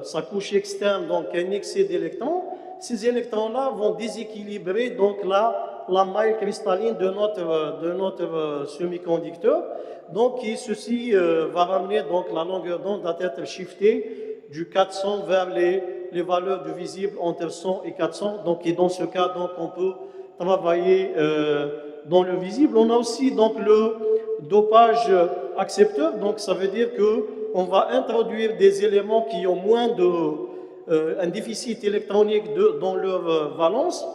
sa couche externe, donc un excès d'électrons. Ces électrons-là vont déséquilibrer donc la maille cristalline de notre semi-conducteur. Donc ceci va ramener donc la longueur d'onde à être shiftée du 400 vers les valeurs du visible entre 100 et 400. Donc, et dans ce cas, donc, on peut travailler dans le visible. On a aussi donc le dopage accepteur. Donc ça veut dire qu'on va introduire des éléments qui ont moins un déficit électronique dans leur valence.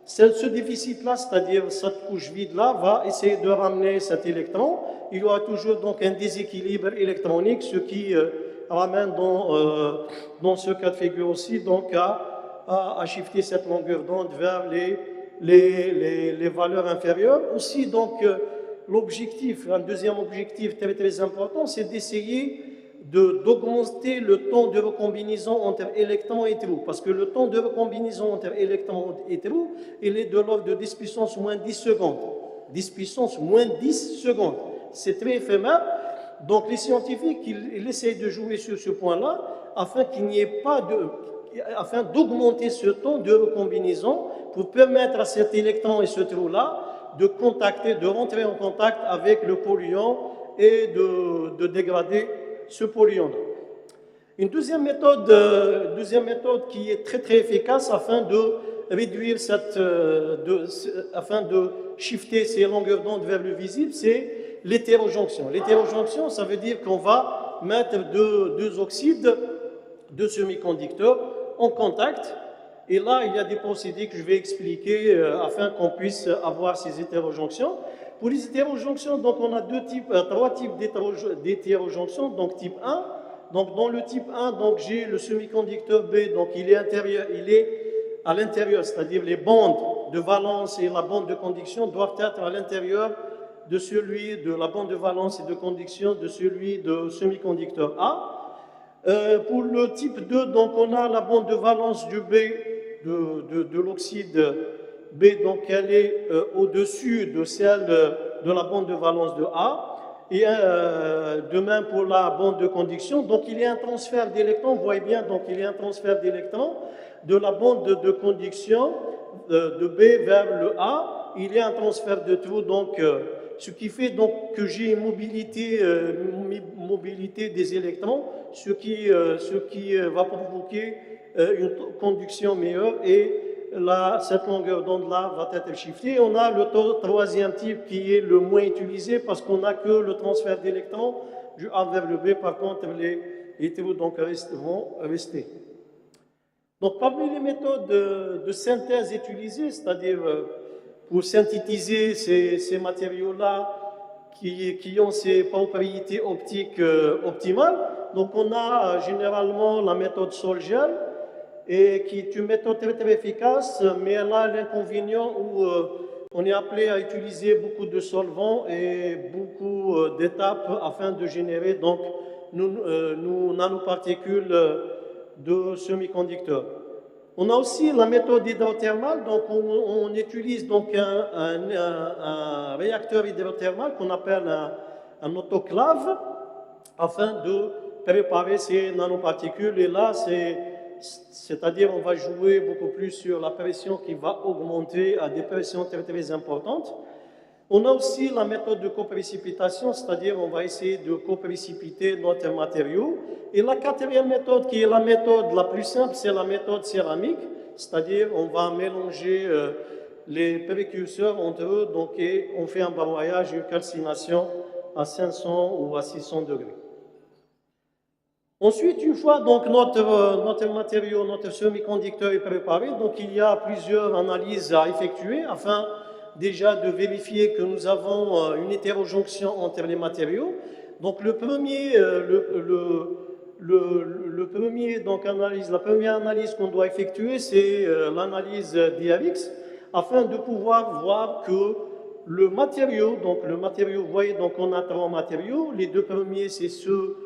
Ce déficit-là, c'est-à-dire cette couche vide-là, va essayer de ramener cet électron. Il y aura toujours donc un déséquilibre électronique, ce qui ramène dans ce cas de figure aussi donc à shifter cette longueur d'onde vers les valeurs inférieures. Aussi, donc, l'objectif, un deuxième objectif très très important, c'est d'essayer d'augmenter le temps de recombinaison entre électrons et trous. Parce que le temps de recombinaison entre électrons et trous, il est de l'ordre de 10 puissance moins 10 secondes. 10 puissance moins 10 secondes. C'est très éphémère. Donc les scientifiques, ils essayent de jouer sur ce point-là afin qu'il n'y ait pas afin d'augmenter ce temps de recombinaison pour permettre à cet électron et ce trou-là de rentrer en contact avec le polluant et de dégrader ce polluant-là. Une deuxième méthode qui est très très efficace afin de réduire afin de shifter ces longueurs d'onde vers le visible, c'est l'hétérojonction. L'hétérojonction, ça veut dire qu'on va mettre deux oxydes de semi-conducteurs en contact. Et là, il y a des procédés que je vais expliquer afin qu'on puisse avoir ces hétérojonctions. Pour les hétérojonctions, donc, on a trois types d'hétérojonctions. Donc, type 1. Donc, dans le type 1, donc, j'ai le semi-conducteur B. Donc, il est à l'intérieur, c'est-à-dire les bandes de valence et la bande de conduction doivent être à l'intérieur de la bande de valence et de conduction de celui de semi-conducteur A. Pour le type 2, donc, on a la bande de valence du B, de l'oxyde B, donc elle est au-dessus de celle de la bande de valence de A. Et de même pour la bande de conduction. Donc il y a un transfert d'électrons, vous voyez bien, donc il y a un transfert d'électrons de la bande de conduction de B vers le A. Il y a un transfert de trou, donc ce qui fait donc que j'ai une mobilité des électrons, ce qui va provoquer une conduction meilleure et cette longueur d'onde-là va être shiftée. On a le troisième type qui est le moins utilisé parce qu'on n'a que le transfert d'électrons du A vers le B. Par contre, les trous donc, vont rester. Donc, parmi les méthodes de synthèse utilisées, c'est-à-dire pour synthétiser ces matériaux-là qui ont ces propriétés optiques optimales, donc on a généralement la méthode sol-gel, et qui est une méthode très, très efficace, mais elle a l'inconvénient où on est appelé à utiliser beaucoup de solvants et beaucoup d'étapes afin de générer donc nos nanoparticules de semi-conducteurs. On a aussi la méthode hydrothermale, donc on utilise donc un réacteur hydrothermal qu'on appelle un autoclave afin de préparer ces nanoparticules, et là c'est-à-dire on va jouer beaucoup plus sur la pression qui va augmenter à des pressions très très importantes. On a aussi la méthode de coprécipitation, c'est-à-dire on va essayer de coprécipiter notre matériau. Et la quatrième méthode, qui est la méthode la plus simple, c'est la méthode céramique, c'est-à-dire on va mélanger les précurseurs entre eux, donc, et on fait un broyage, une calcination à 500 ou à 600 degrés. Ensuite, une fois donc notre matériau, notre semi-conducteur est préparé, donc il y a plusieurs analyses à effectuer afin déjà de vérifier que nous avons une hétérojonction entre les matériaux. Donc la première analyse qu'on doit effectuer, c'est l'analyse DRX, afin de pouvoir voir que le matériau, vous voyez, donc on a 3 matériaux. Les 2 premiers, c'est ceux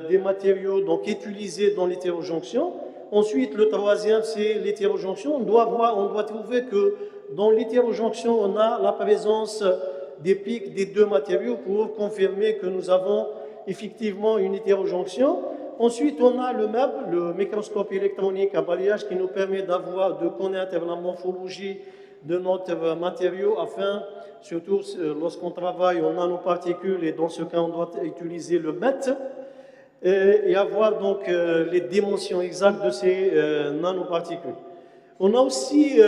des matériaux donc utilisés dans l'hétérojonction. Ensuite, le 3e, c'est l'hétérojonction. On doit trouver que dans l'hétérojonction, on a la présence des pics des 2 matériaux pour confirmer que nous avons effectivement une hétérojonction. Ensuite, on a le MEB, le microscope électronique à balayage, qui nous permet de connaître la morphologie de notre matériau, afin, surtout lorsqu'on travaille en nanoparticules, et dans ce cas, on doit utiliser le MET, et avoir donc les dimensions exactes de ces nanoparticules. On a aussi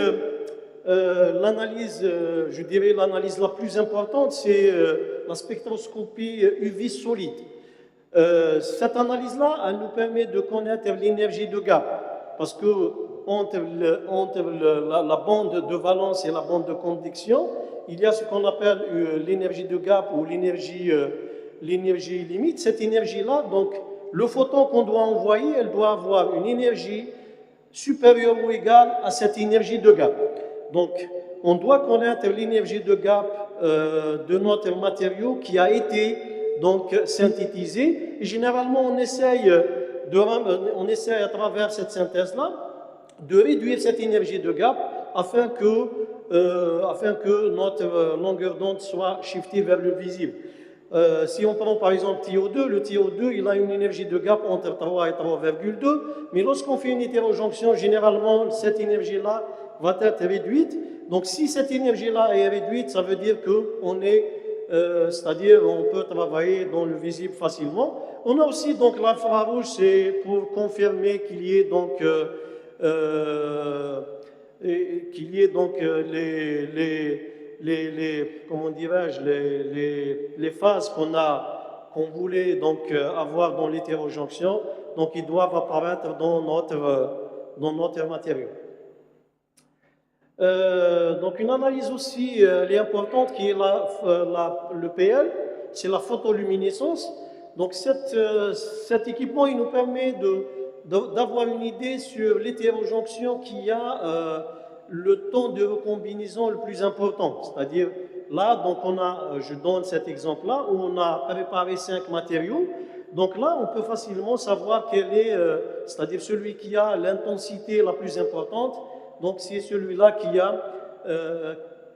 l'analyse, je dirais l'analyse la plus importante, c'est la spectroscopie UV solide. Cette analyse-là, elle nous permet de connaître l'énergie de gap, parce que entre la bande de valence et la bande de conduction, il y a ce qu'on appelle l'énergie de gap ou l'énergie limite. Cette énergie-là, donc, le photon qu'on doit envoyer, elle doit avoir une énergie supérieure ou égale à cette énergie de gap. Donc, on doit connaître l'énergie de gap de notre matériau qui a été donc synthétisé. Et généralement, on essaye à travers cette synthèse-là de réduire cette énergie de gap afin que notre longueur d'onde soit shiftée vers le visible. Si on prend par exemple le TO2, il a une énergie de gap entre 3 et 3,2, mais lorsqu'on fait une hétérojonction, généralement, cette énergie-là va être réduite. Donc, si cette énergie-là est réduite, ça veut dire qu'on c'est-à-dire on peut travailler dans le visible facilement. On a aussi donc l'infrarouge, c'est pour confirmer qu'il y ait donc comment dirais-je, les phases qu'on voulait donc avoir dans l'hétérojonction, donc ils doivent apparaître dans notre matériau. Donc une analyse aussi elle est importante qui est le PL, c'est la photoluminescence. Donc cet équipement il nous permet d'avoir une idée sur l'hétérojonction qui a le temps de recombinaison le plus important. C'est-à-dire là, donc je donne cet exemple-là où on a préparé 5 matériaux. Donc là, on peut facilement savoir quel est, c'est-à-dire celui qui a l'intensité la plus importante. Donc c'est celui-là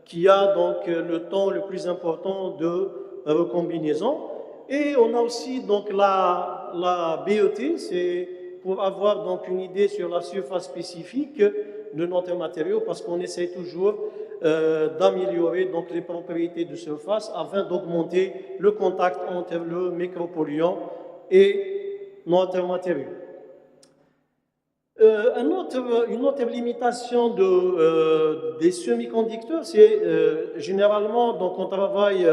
qui a donc le temps le plus important de recombinaison. Et on a aussi donc la BET, c'est pour avoir donc une idée sur la surface spécifique de notre matériau, parce qu'on essaie toujours d'améliorer donc les propriétés de surface afin d'augmenter le contact entre le micropolluant et notre matériau. Une autre limitation des semi-conducteurs, c'est généralement, donc on travaille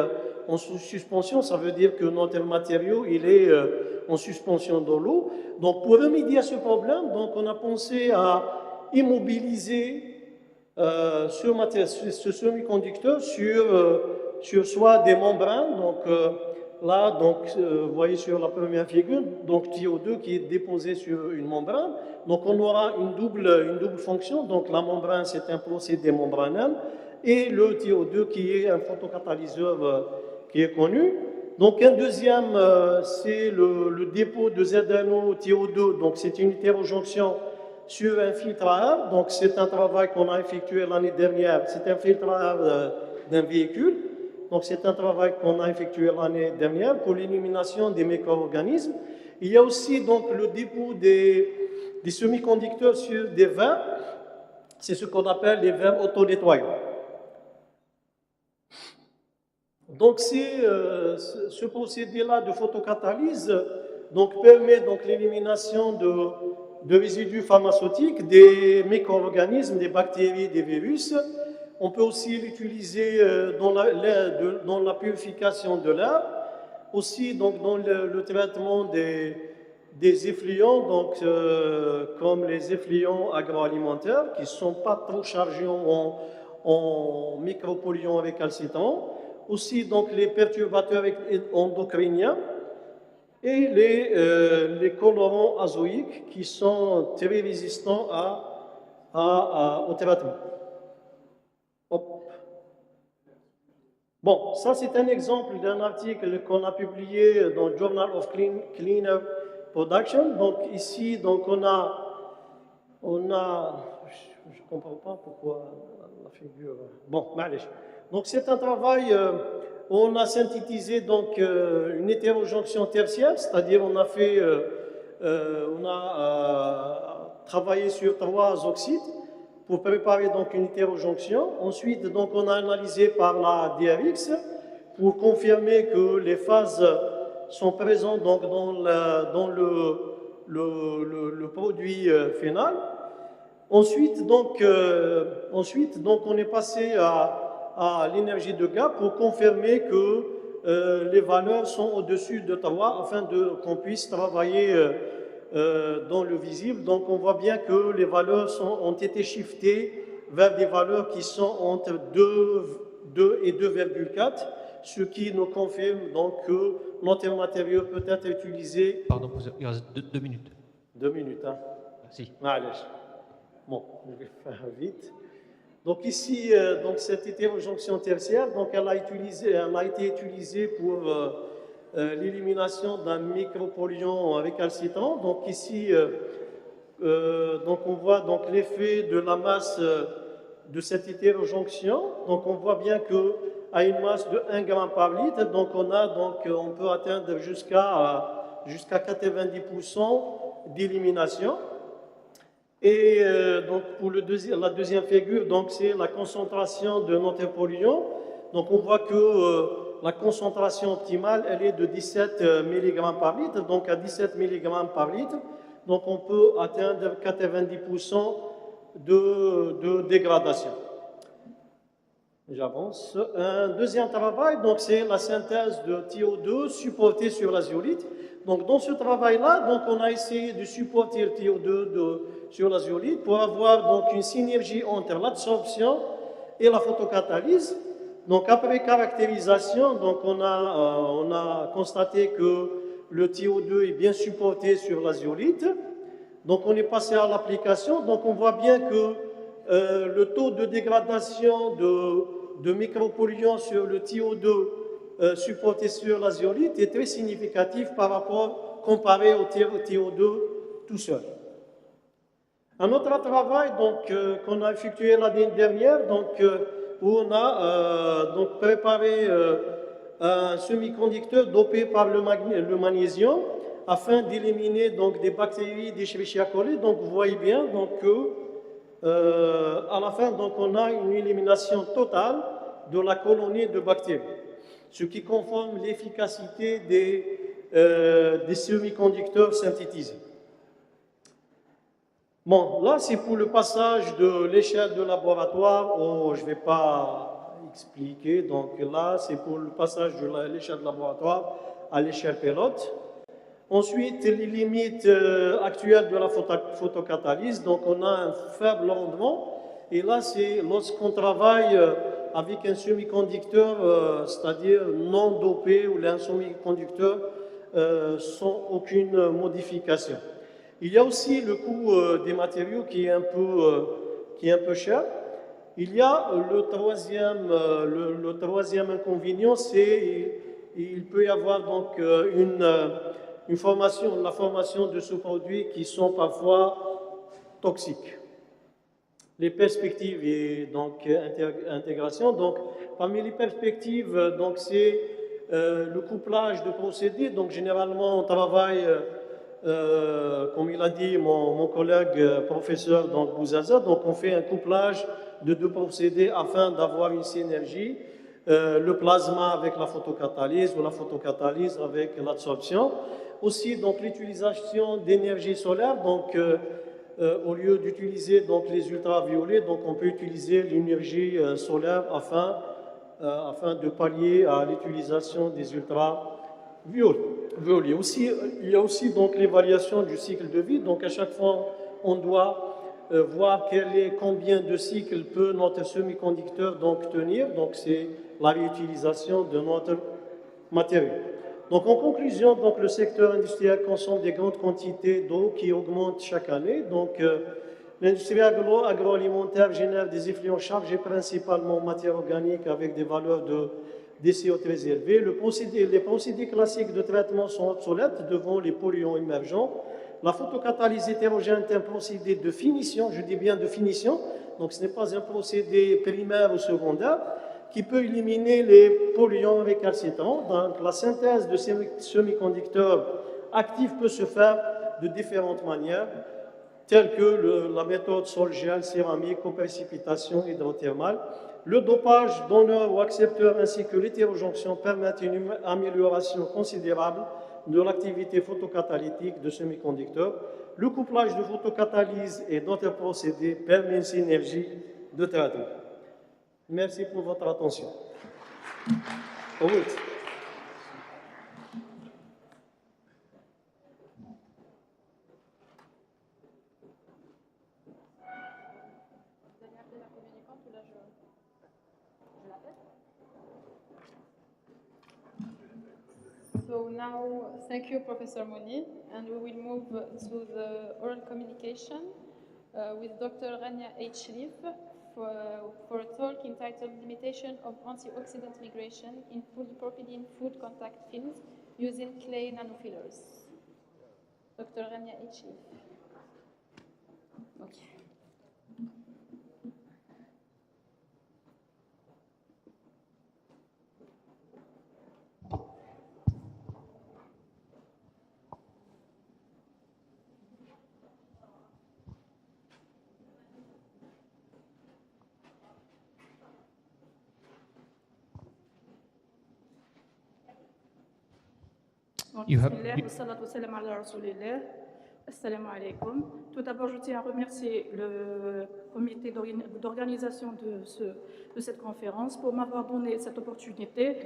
en suspension, ça veut dire que notre matériau, il est en suspension dans l'eau. Donc pour remédier à ce problème, donc on a pensé à immobiliser ce semi-conducteur sur soit des membranes, donc là, donc, vous voyez sur la première figure, donc TO2 qui est déposé sur une membrane. Donc, on aura une double fonction. Donc, la membrane, c'est un procédé membranal. Et le TO2 qui est un photocatalyseur qui est connu. Donc, un deuxième, c'est le dépôt de ZNO TO2. Donc, c'est une hétérojonction sur un filtre à air. Donc, c'est un travail qu'on a effectué l'année dernière. C'est un filtre à air d'un véhicule. Donc, c'est un travail qu'on a effectué l'année dernière pour l'élimination des micro-organismes. Il y a aussi donc le dépôt des semi-conducteurs sur des verres. C'est ce qu'on appelle les verres autodétruisants. Donc, ce procédé-là de photocatalyse donc, permet donc l'élimination de résidus pharmaceutiques, des micro-organismes, des bactéries, des virus. On peut aussi l'utiliser dans la purification de l'air, aussi donc dans le traitement des effluents, donc, comme les effluents agroalimentaires qui ne sont pas trop chargés en micropolluants récalcitrants, aussi donc les perturbateurs endocriniens et les colorants azoïques qui sont très résistants au traitement. Hop. Bon, ça c'est un exemple d'un article qu'on a publié dans le Journal of Cleaner Production. Donc ici, donc on a, je ne comprends pas pourquoi la figure. Bon, malèche. Donc c'est un travail, on a synthétisé donc une hétérojonction tertiaire, c'est-à-dire on a fait, travaillé sur 3 oxydes pour préparer donc une hétérojonction. Ensuite, donc on a analysé par la DRX pour confirmer que les phases sont présentes donc dans le produit final. Ensuite, donc on est passé à l'énergie de gap pour confirmer que les valeurs sont au-dessus de 3 afin qu'on puisse travailler dans le visible. Donc on voit bien que les valeurs ont été shiftées vers des valeurs qui sont entre 2 et 2,4, ce qui nous confirme donc que notre matériau peut être utilisé. Pardon, il reste 2 minutes. 2 minutes, hein. Merci. Allez. Bon, je vais faire vite. Donc ici, donc cette hétérojonction tertiaire, donc elle a été utilisée pour l'élimination d'un micropolluant récalcitrant. Donc ici, donc on voit donc l'effet de la masse de cette hétérojonction. Donc on voit bien que à une masse de 1 g par litre, donc on peut atteindre jusqu'à 90% d'élimination. Et donc pour la deuxième figure, donc c'est la concentration de notre polluant. Donc on voit que la concentration optimale, elle est de 17 mg par litre. Donc à 17 mg par litre, donc on peut atteindre 90% de dégradation. J'avance. Un deuxième travail, donc c'est la synthèse de TO2 supportée sur l'azéolite. Donc dans ce travail-là, donc on a essayé de supporter le TO2 sur l'azéolite pour avoir donc une synergie entre l'absorption et la photocatalyse. Donc après caractérisation, donc on a constaté que le TO2 est bien supporté sur l'azéolite. Donc on est passé à l'application. Donc on voit bien que le taux de dégradation de micropolluants sur le TO2 supporté sur l'azéolite est très significatif comparé au TO2 tout seul. Un autre travail qu'on a effectué l'année dernière, où on a préparé un semi-conducteur dopé par le magnésium afin d'éliminer des bactéries d'Escherichia coli. Donc vous voyez bien à la fin on a une élimination totale de la colonie de bactéries, ce qui conforme l'efficacité des semi-conducteurs synthétisés. Bon, là, c'est pour le passage de l'échelle de laboratoire. Je ne vais pas expliquer. Donc là, c'est pour le passage de l'échelle de laboratoire à l'échelle pilote. Ensuite, les limites actuelles de la photocatalyse. Donc, on a un faible rendement. Et là, c'est lorsqu'on travaille avec un semi-conducteur, c'est-à-dire non dopé, ou un semi-conducteur sans aucune modification. Il y a aussi le coût des matériaux qui est un peu cher. Il y a le troisième inconvénient, c'est il peut y avoir donc la formation de sous-produits qui sont parfois toxiques. Les perspectives et donc intégration. Donc parmi les perspectives, donc c'est le couplage de procédés. Donc généralement on travaille comme il a dit mon collègue professeur Bouzaza, donc on fait un couplage de 2 procédés afin d'avoir une synergie, le plasma avec la photocatalyse ou la photocatalyse avec l'absorption. Aussi donc l'utilisation d'énergie solaire, donc au lieu d'utiliser les ultraviolets, donc on peut utiliser l'énergie solaire afin de pallier à l'utilisation des ultraviolets. Il y a aussi donc l'évaluation du cycle de vie. Donc à chaque fois, on doit voir combien de cycles peut notre semi-conducteur donc tenir. Donc c'est la réutilisation de notre matériau. Donc en conclusion, donc, le secteur industriel consomme des grandes quantités d'eau qui augmentent chaque année. Donc l'industrie agroalimentaire génère des effluents chargés principalement en matière organique avec des valeurs de CO très élevées. Les procédés classiques de traitement sont obsolètes devant les polluants émergents. La photocatalyse hétérogène est un procédé de finition, je dis bien de finition, donc ce n'est pas un procédé primaire ou secondaire, qui peut éliminer les polluants récalcitrants. Donc la synthèse de ces semi-conducteurs actifs peut se faire de différentes manières, telles que la méthode sol-gel, céramique ou précipitation hydrothermale. Le dopage donneur ou accepteur ainsi que l'hétérojonction permettent une amélioration considérable de l'activité photocatalytique de semi-conducteurs. Le couplage de photocatalyse et d'autres procédés permet une synergie de traitement. Merci pour votre attention. Oh oui. So now, thank you, Professor Moni, and we will move to the oral communication with Dr. Rania H. Sharif for a talk entitled Limitation of Antioxidant Migration in Polypropylene Food Contact Films Using Clay Nanofillers. Dr. Rania H. Sharif. Okay. Tout d'abord, je tiens à remercier le comité d'organisation de cette conférence pour m'avoir donné cette opportunité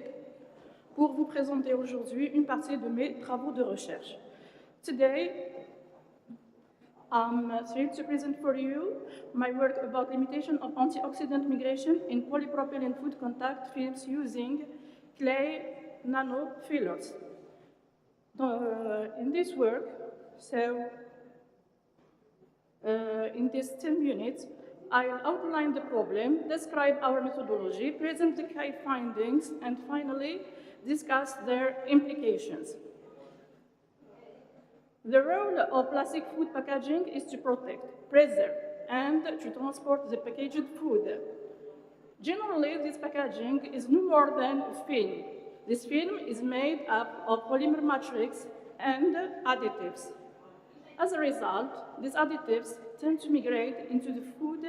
pour vous présenter aujourd'hui une partie de mes travaux de recherche. Today, I'm thrilled to present for you my work about limitation of antioxidant migration in polypropylene food contact films using clay nanofillers. In this work, in these 10 minutes, I'll outline the problem, describe our methodology, present the key findings, and finally discuss their implications. The role of plastic food packaging is to protect, preserve, and to transport the packaged food. Generally, this packaging is no more than film. This film is made up of polymer matrix and additives. As a result, these additives tend to migrate into the food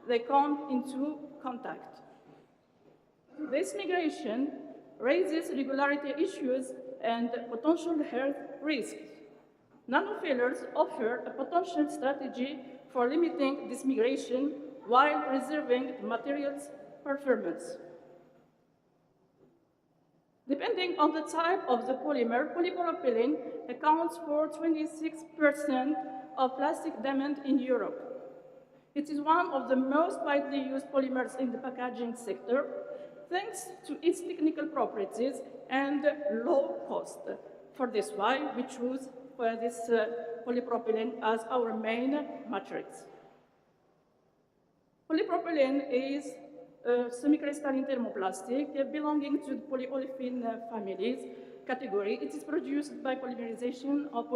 they come into contact. This migration raises regularity issues and potential health risks. Nanofillers offer a potential strategy for limiting this migration while preserving the material's performance. Depending on the type of the polymer, polypropylene accounts for 26% of plastic demand in Europe. It is one of the most widely used polymers in the packaging sector, thanks to its technical properties and low cost. For this why we choose this polypropylene as our main matrix. Polypropylene is a semi-crystalline thermoplastic belonging to the polyolefin families category. It is produced by polymerization of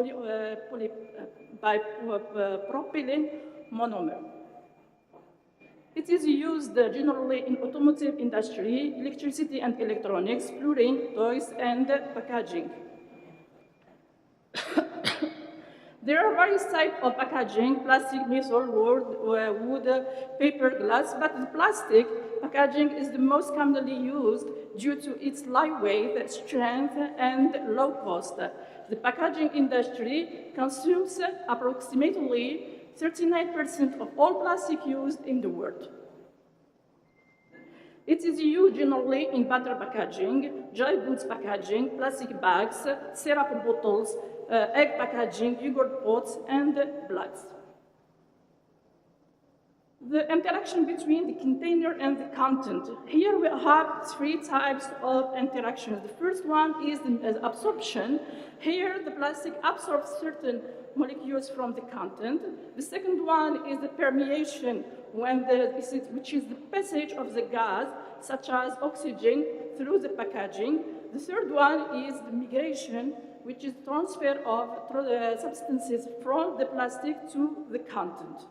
propylene monomer. It is used generally in automotive industry, electricity and electronics, flooring, toys, and packaging. There are various types of packaging: plastic, metal, wood, paper, glass, but the plastic packaging is the most commonly used due to its lightweight, strength, and low cost. The packaging industry consumes approximately 39% of all plastic used in the world. It is used generally in butter packaging, dry goods packaging, plastic bags, syrup bottles, egg packaging, yogurt pots, and bloods. The interaction between the container and the content. Here we have three types of interactions. The first one is the absorption. Here the plastic absorbs certain molecules from the content. The second one is the permeation, which is the passage of the gas, such as oxygen, through the packaging. The third one is the migration, which is transfer of substances from the plastic to the content.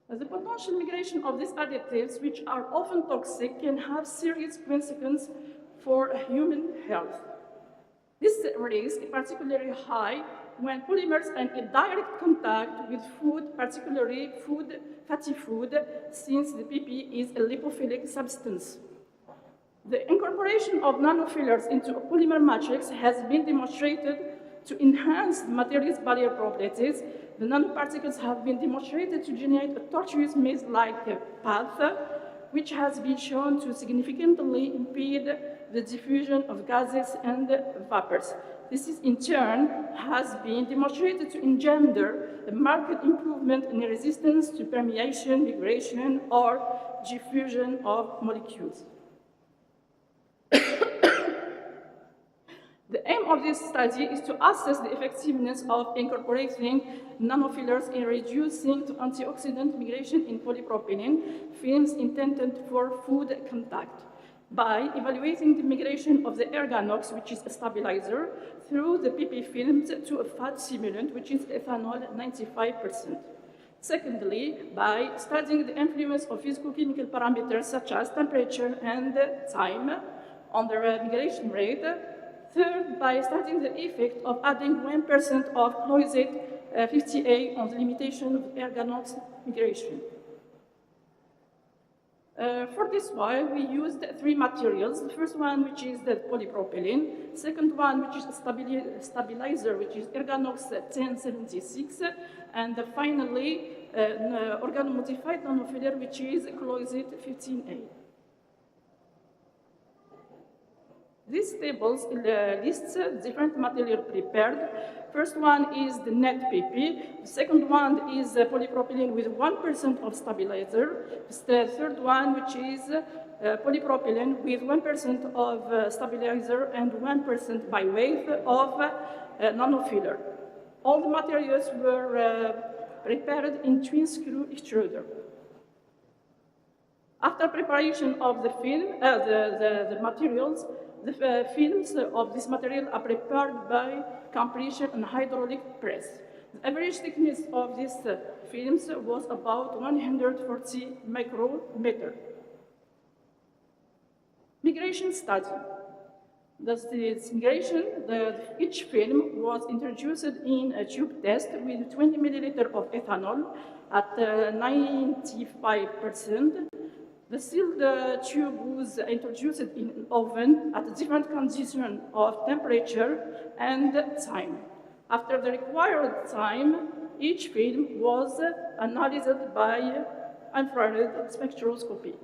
The potential migration of these additives, which are often toxic, can have serious consequences for human health. This risk is particularly high when polymers are in direct contact with food, particularly fatty food, since the PP is a lipophilic substance. The incorporation of nanofillers into a polymer matrix has been demonstrated to enhance the material's barrier properties. The nanoparticles have been demonstrated to generate a tortuous maze-like path, which has been shown to significantly impede the diffusion of gases and vapors. This is, in turn, has been demonstrated to engender a marked improvement in resistance to permeation, migration, or diffusion of molecules. The aim of this study is to assess the effectiveness of incorporating nanofillers in reducing the antioxidant migration in polypropylene films intended for food contact by evaluating the migration of the erganox, which is a stabilizer, through the PP films to a fat simulant, which is ethanol 95%. Secondly, by studying the influence of physicochemical parameters such as temperature and time on the migration rate. Third, by studying the effect of adding 1% of cloisate 50A on the limitation of erganox migration. For this while, we used three materials. The first one, which is the polypropylene. Second one, which is a stabilizer, which is erganox 1076. And finally, organomodified nanofiller, which is cloisate 15A. These tables lists different material prepared. First one is the net PP. The second one is polypropylene with 1% of stabilizer. The third one, which is polypropylene with 1% of stabilizer and 1% by weight of nanofiller. All the materials were prepared in twin screw extruder. After preparation of the film, the materials, the films of this material are prepared by compression and hydraulic press. The average thickness of these films was about 140 micrometer. Migration study. This migration, each film was introduced in a tube test with 20 milliliter of ethanol at 95%. The sealed tube was introduced in an oven at different conditions of temperature and time. After the required time, each film was analyzed by infrared spectroscopy.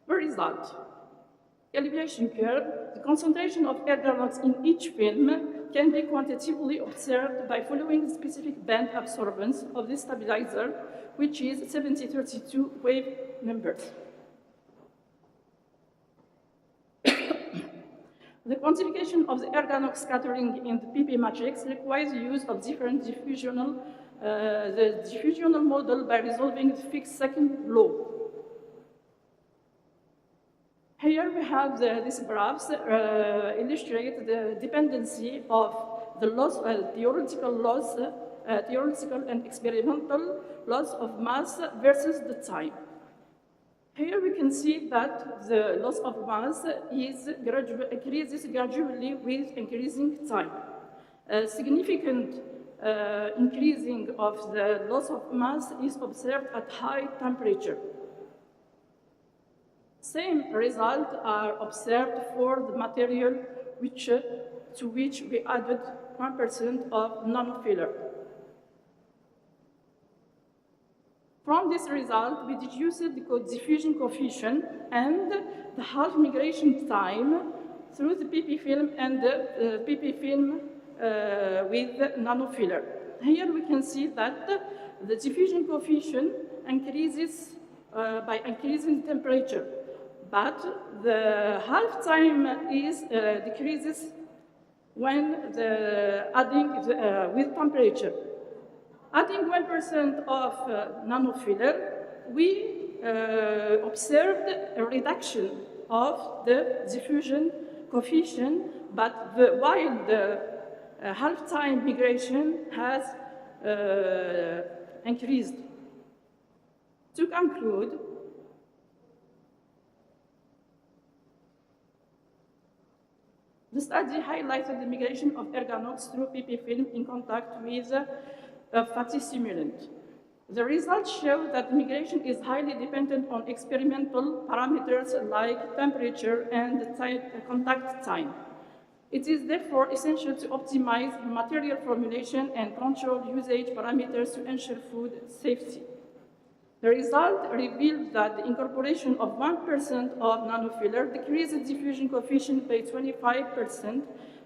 The result. Calibration curve, the concentration of erganox in each film can be quantitatively observed by following the specific band absorbance of this stabilizer, which is 7032 wave numbers. The quantification of the erganox scattering in the PP matrix requires the use of different diffusional model by resolving the fixed second law. Here we have these graphs illustrate the dependency of the loss, theoretical and experimental loss of mass versus the time. Here we can see that the loss of mass increases gradually with increasing time. A significant increasing of the loss of mass is observed at high temperature. Same results are observed for the material to which we added 1% of nanofiller. From this result, we deduced the diffusion coefficient and the half migration time through the PP film and the PP film with nanofiller. Here we can see that the diffusion coefficient increases by increasing temperature, but the half time is decreases when adding with temperature. Adding 1% of nanofiller, we observed a reduction of the diffusion coefficient, but while the half-time migration has increased. To conclude, the study highlighted the migration of erganox through PP film in contact with a fatty stimulant. The results show that migration is highly dependent on experimental parameters like temperature and contact time. It is therefore essential to optimize material formulation and control usage parameters to ensure food safety. The result revealed that the incorporation of 1% of nanofiller decreased the diffusion coefficient by 25%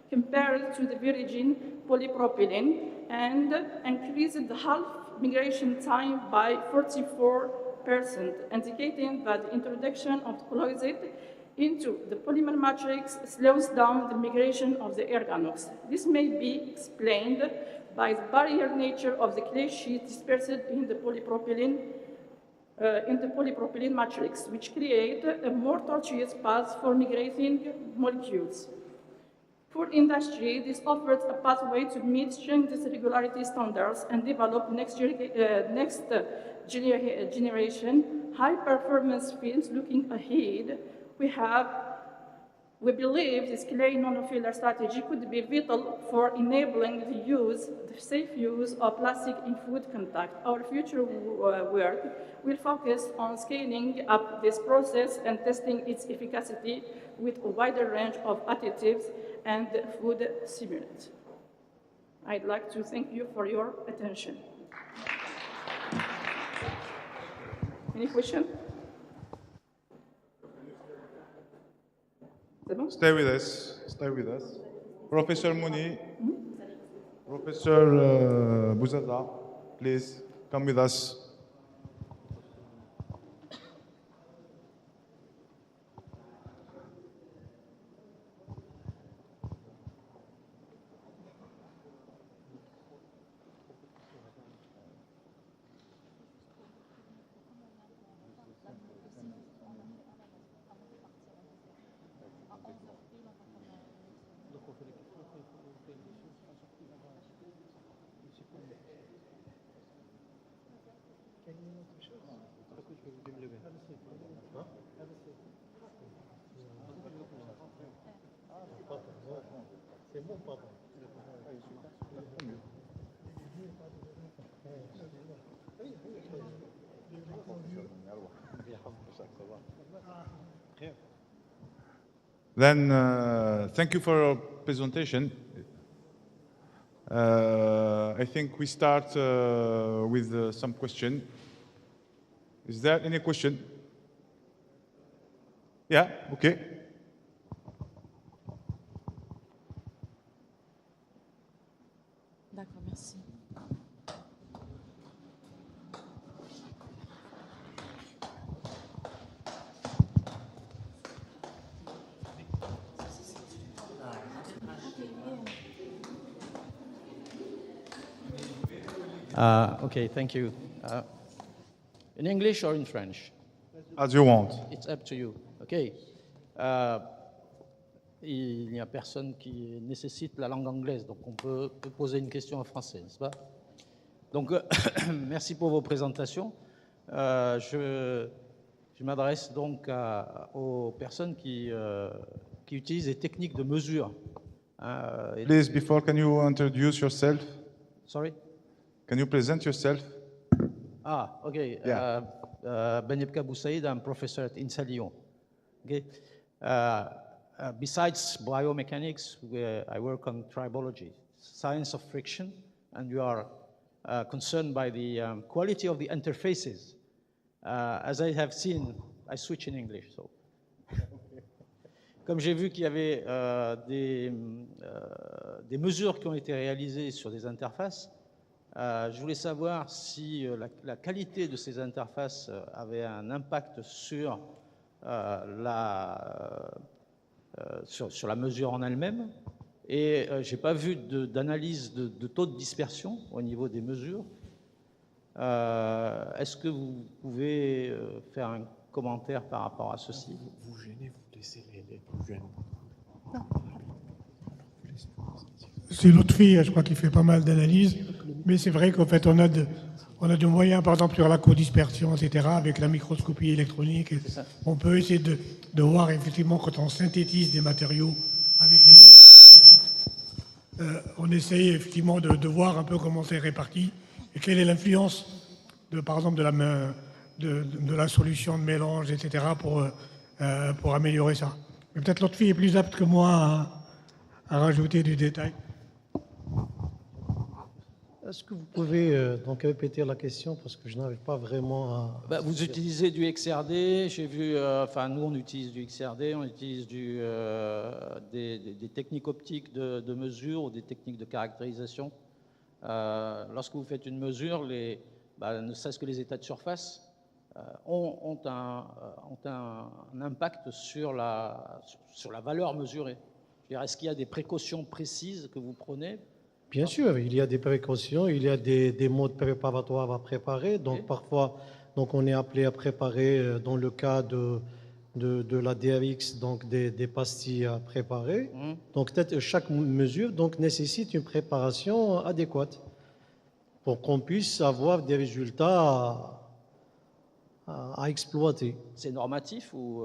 compared to the virgin polypropylene and increased the half migration time by 44%, indicating that the introduction of colloidate into the polymer matrix slows down the migration of the erganox. This may be explained by the barrier nature of the clay sheet dispersed in the polypropylene matrix, which create a more tortuous path for migrating molecules. For industry, this offers a pathway to meet stringent regularity standards and develop next generation high-performance fields. Looking ahead, we believe this clay nanofiller strategy could be vital for enabling the safe use of plastic in food contact. Our future work will focus on scaling up this process and testing its efficacy with a wider range of additives and food stimulants. I'd like to thank you for your attention. Any question? Stay with us. Stay with us. Professor Mouni, Professor Bouzaza, please come with us. Then, thank you for your presentation. I think we start with some question. Is there any question? Yeah, okay. D'accord, merci. Okay, thank you. In English or in French? As you want. It's up to you. Okay. Il n'y a personne qui nécessite la langue anglaise, donc on peut poser une question en français, n'est-ce pas? Donc, merci pour vos présentations. Je m'adresse donc aux personnes qui utilisent les techniques de mesure. Please, before, can you introduce yourself? Sorry? Can you present yourself? Okay. Yeah. Bejaïa Boussaïd, I'm professor at INSA Lyon. Okay. Besides biomechanics, I work on tribology, science of friction, and we are concerned by the quality of the interfaces. As I have seen, I switch in English. So, comme j'ai vu qu'il y avait des mesures qui ont été réalisées sur des interfaces, Je voulais savoir si la qualité de ces interfaces avait un impact sur sur la mesure en elle-même. Et je n'ai pas vu d'analyse de taux de dispersion au niveau des mesures. Est-ce que vous pouvez faire un commentaire par rapport à ceci? Vous gênez, vous laissez les plus jeunes. C'est l'autre fille, je crois, qui fait pas mal d'analyses. Mais c'est vrai qu'en fait, on a des moyens, par exemple, sur la co-dispersion, etc., avec la microscopie électronique. On peut essayer de voir, effectivement, quand on synthétise des matériaux avec les on essaye, effectivement, de voir un peu comment c'est réparti et quelle est l'influence, par exemple, de la solution de mélange, etc., pour améliorer ça. Mais peut-être l'autre fille est plus apte que moi à rajouter du détail. Est-ce que vous pouvez donc répéter la question parce que je n'arrive pas vraiment à... Vous utilisez du XRD, j'ai vu, enfin nous on utilise du XRD, on utilise des techniques optiques de mesure ou des techniques de caractérisation. Lorsque vous faites une mesure, ne serait-ce que les états de surface ont un impact sur la valeur mesurée. Est-ce qu'il y a des précautions précises que vous prenez? Bien sûr, il y a des précautions, il y a des modes préparatoires à préparer. Donc parfois, on est appelé à préparer, dans le cas de la DRX, donc des pastilles à préparer. Donc chaque mesure nécessite une préparation adéquate pour qu'on puisse avoir des résultats à exploiter. C'est normatif ou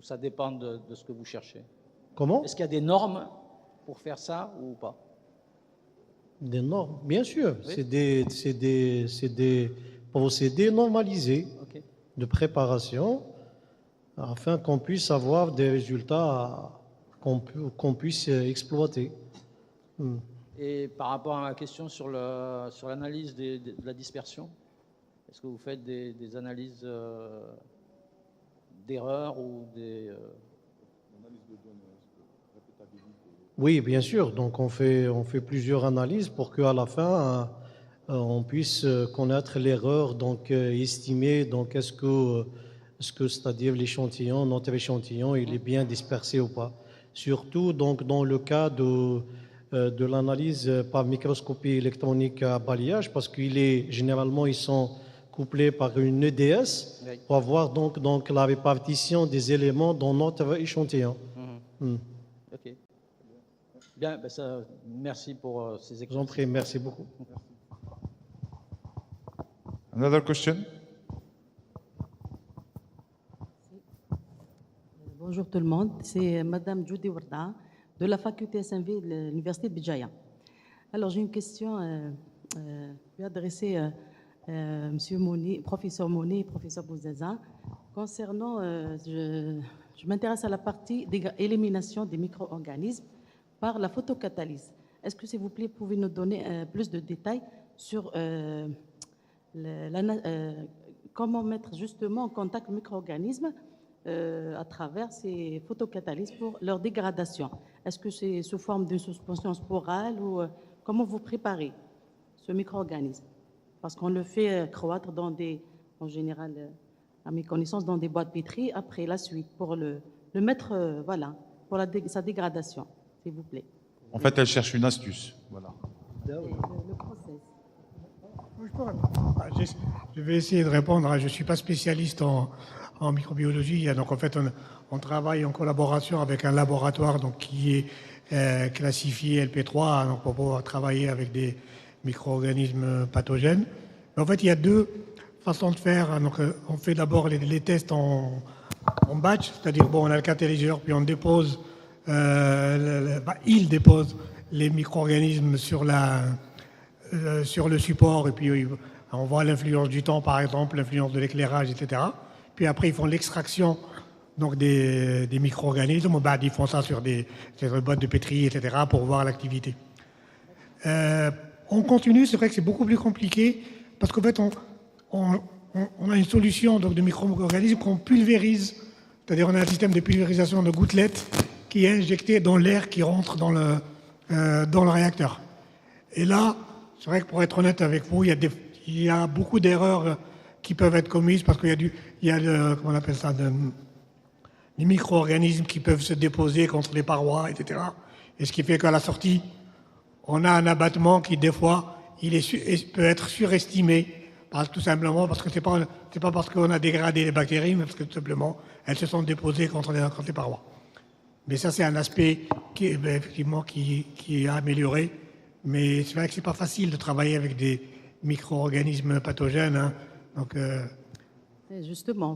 ça dépend de ce que vous cherchez? Comment? Est-ce qu'il y a des normes pour faire ça ou pas? Des normes, bien sûr. Oui. C'est des procédés normalisés de préparation afin qu'on puisse avoir des résultats qu'on puisse exploiter. Et par rapport à ma question sur l'analyse de la dispersion, est-ce que vous faites des analyses d'erreurs ou des... Oui, bien sûr. Donc, on fait plusieurs analyses pour qu'à la fin, on puisse connaître l'erreur, estimer, est-ce que c'est-à-dire l'échantillon, notre échantillon, il est bien dispersé ou pas. Surtout, dans le cas de l'analyse par microscopie électronique à balayage, parce généralement, ils sont couplés par une EDS pour avoir donc la répartition des éléments dans notre échantillon. OK. Bien, merci pour ces explications. Je vous en prie, merci beaucoup. Another question? Bonjour tout le monde, c'est Madame Judy Warda de la faculté SMV de l'Université de Bejaïa. Alors j'ai une question adressée à Monsieur Mouni, professeur Mouni et professeur Bouzaza. Concernant, je m'intéresse à la partie d'élimination des micro-organismes par la photocatalyse. Est-ce que, s'il vous plaît, pouvez nous donner plus de détails sur comment mettre justement en contact le micro-organisme à travers ces photocatalyses pour leur dégradation? Est-ce que c'est sous forme d'une suspension sporale ou comment vous préparez ce micro-organisme? Parce qu'on le fait croître en général, à mes connaissances, dans des boîtes pétries après la suite pour le mettre, pour sa dégradation. S'il vous plaît. En fait, elle cherche une astuce. Voilà. Le process. Je vais essayer de répondre. Je ne suis pas spécialiste en microbiologie. Donc, en fait, on travaille en collaboration avec un laboratoire qui est classifié LP3 donc pour pouvoir travailler avec des micro-organismes pathogènes. Mais en fait, il y a deux façons de faire. Donc, on fait d'abord les tests en batch, c'est-à-dire, on a le catalyseur, puis on dépose... il dépose les micro-organismes sur le support et puis on voit l'influence du temps, par exemple, l'influence de l'éclairage, etc. Puis après, ils font l'extraction des micro-organismes. Ils font ça sur des boîtes de pétri, etc. pour voir l'activité. On continue, c'est vrai que c'est beaucoup plus compliqué parce qu'en fait, on a une solution de micro-organismes qu'on pulvérise. C'est-à-dire on a un système de pulvérisation de gouttelettes qui est injecté dans l'air qui rentre dans le réacteur. Et là, C'est vrai que pour être honnête avec vous, il y a beaucoup d'erreurs qui peuvent être commises parce qu'il y a comment on appelle ça, des micro-organismes qui peuvent se déposer contre les parois, etc. Et ce qui fait qu'à la sortie, on a un abattement qui, des fois, peut être surestimé, tout simplement parce que c'est pas parce qu'on a dégradé les bactéries, mais parce que tout simplement, elles se sont déposées contre les parois. Mais ça, c'est un aspect effectivement qui est amélioré. Mais c'est vrai que c'est pas facile de travailler avec des micro-organismes pathogènes. Hein. Donc, Justement,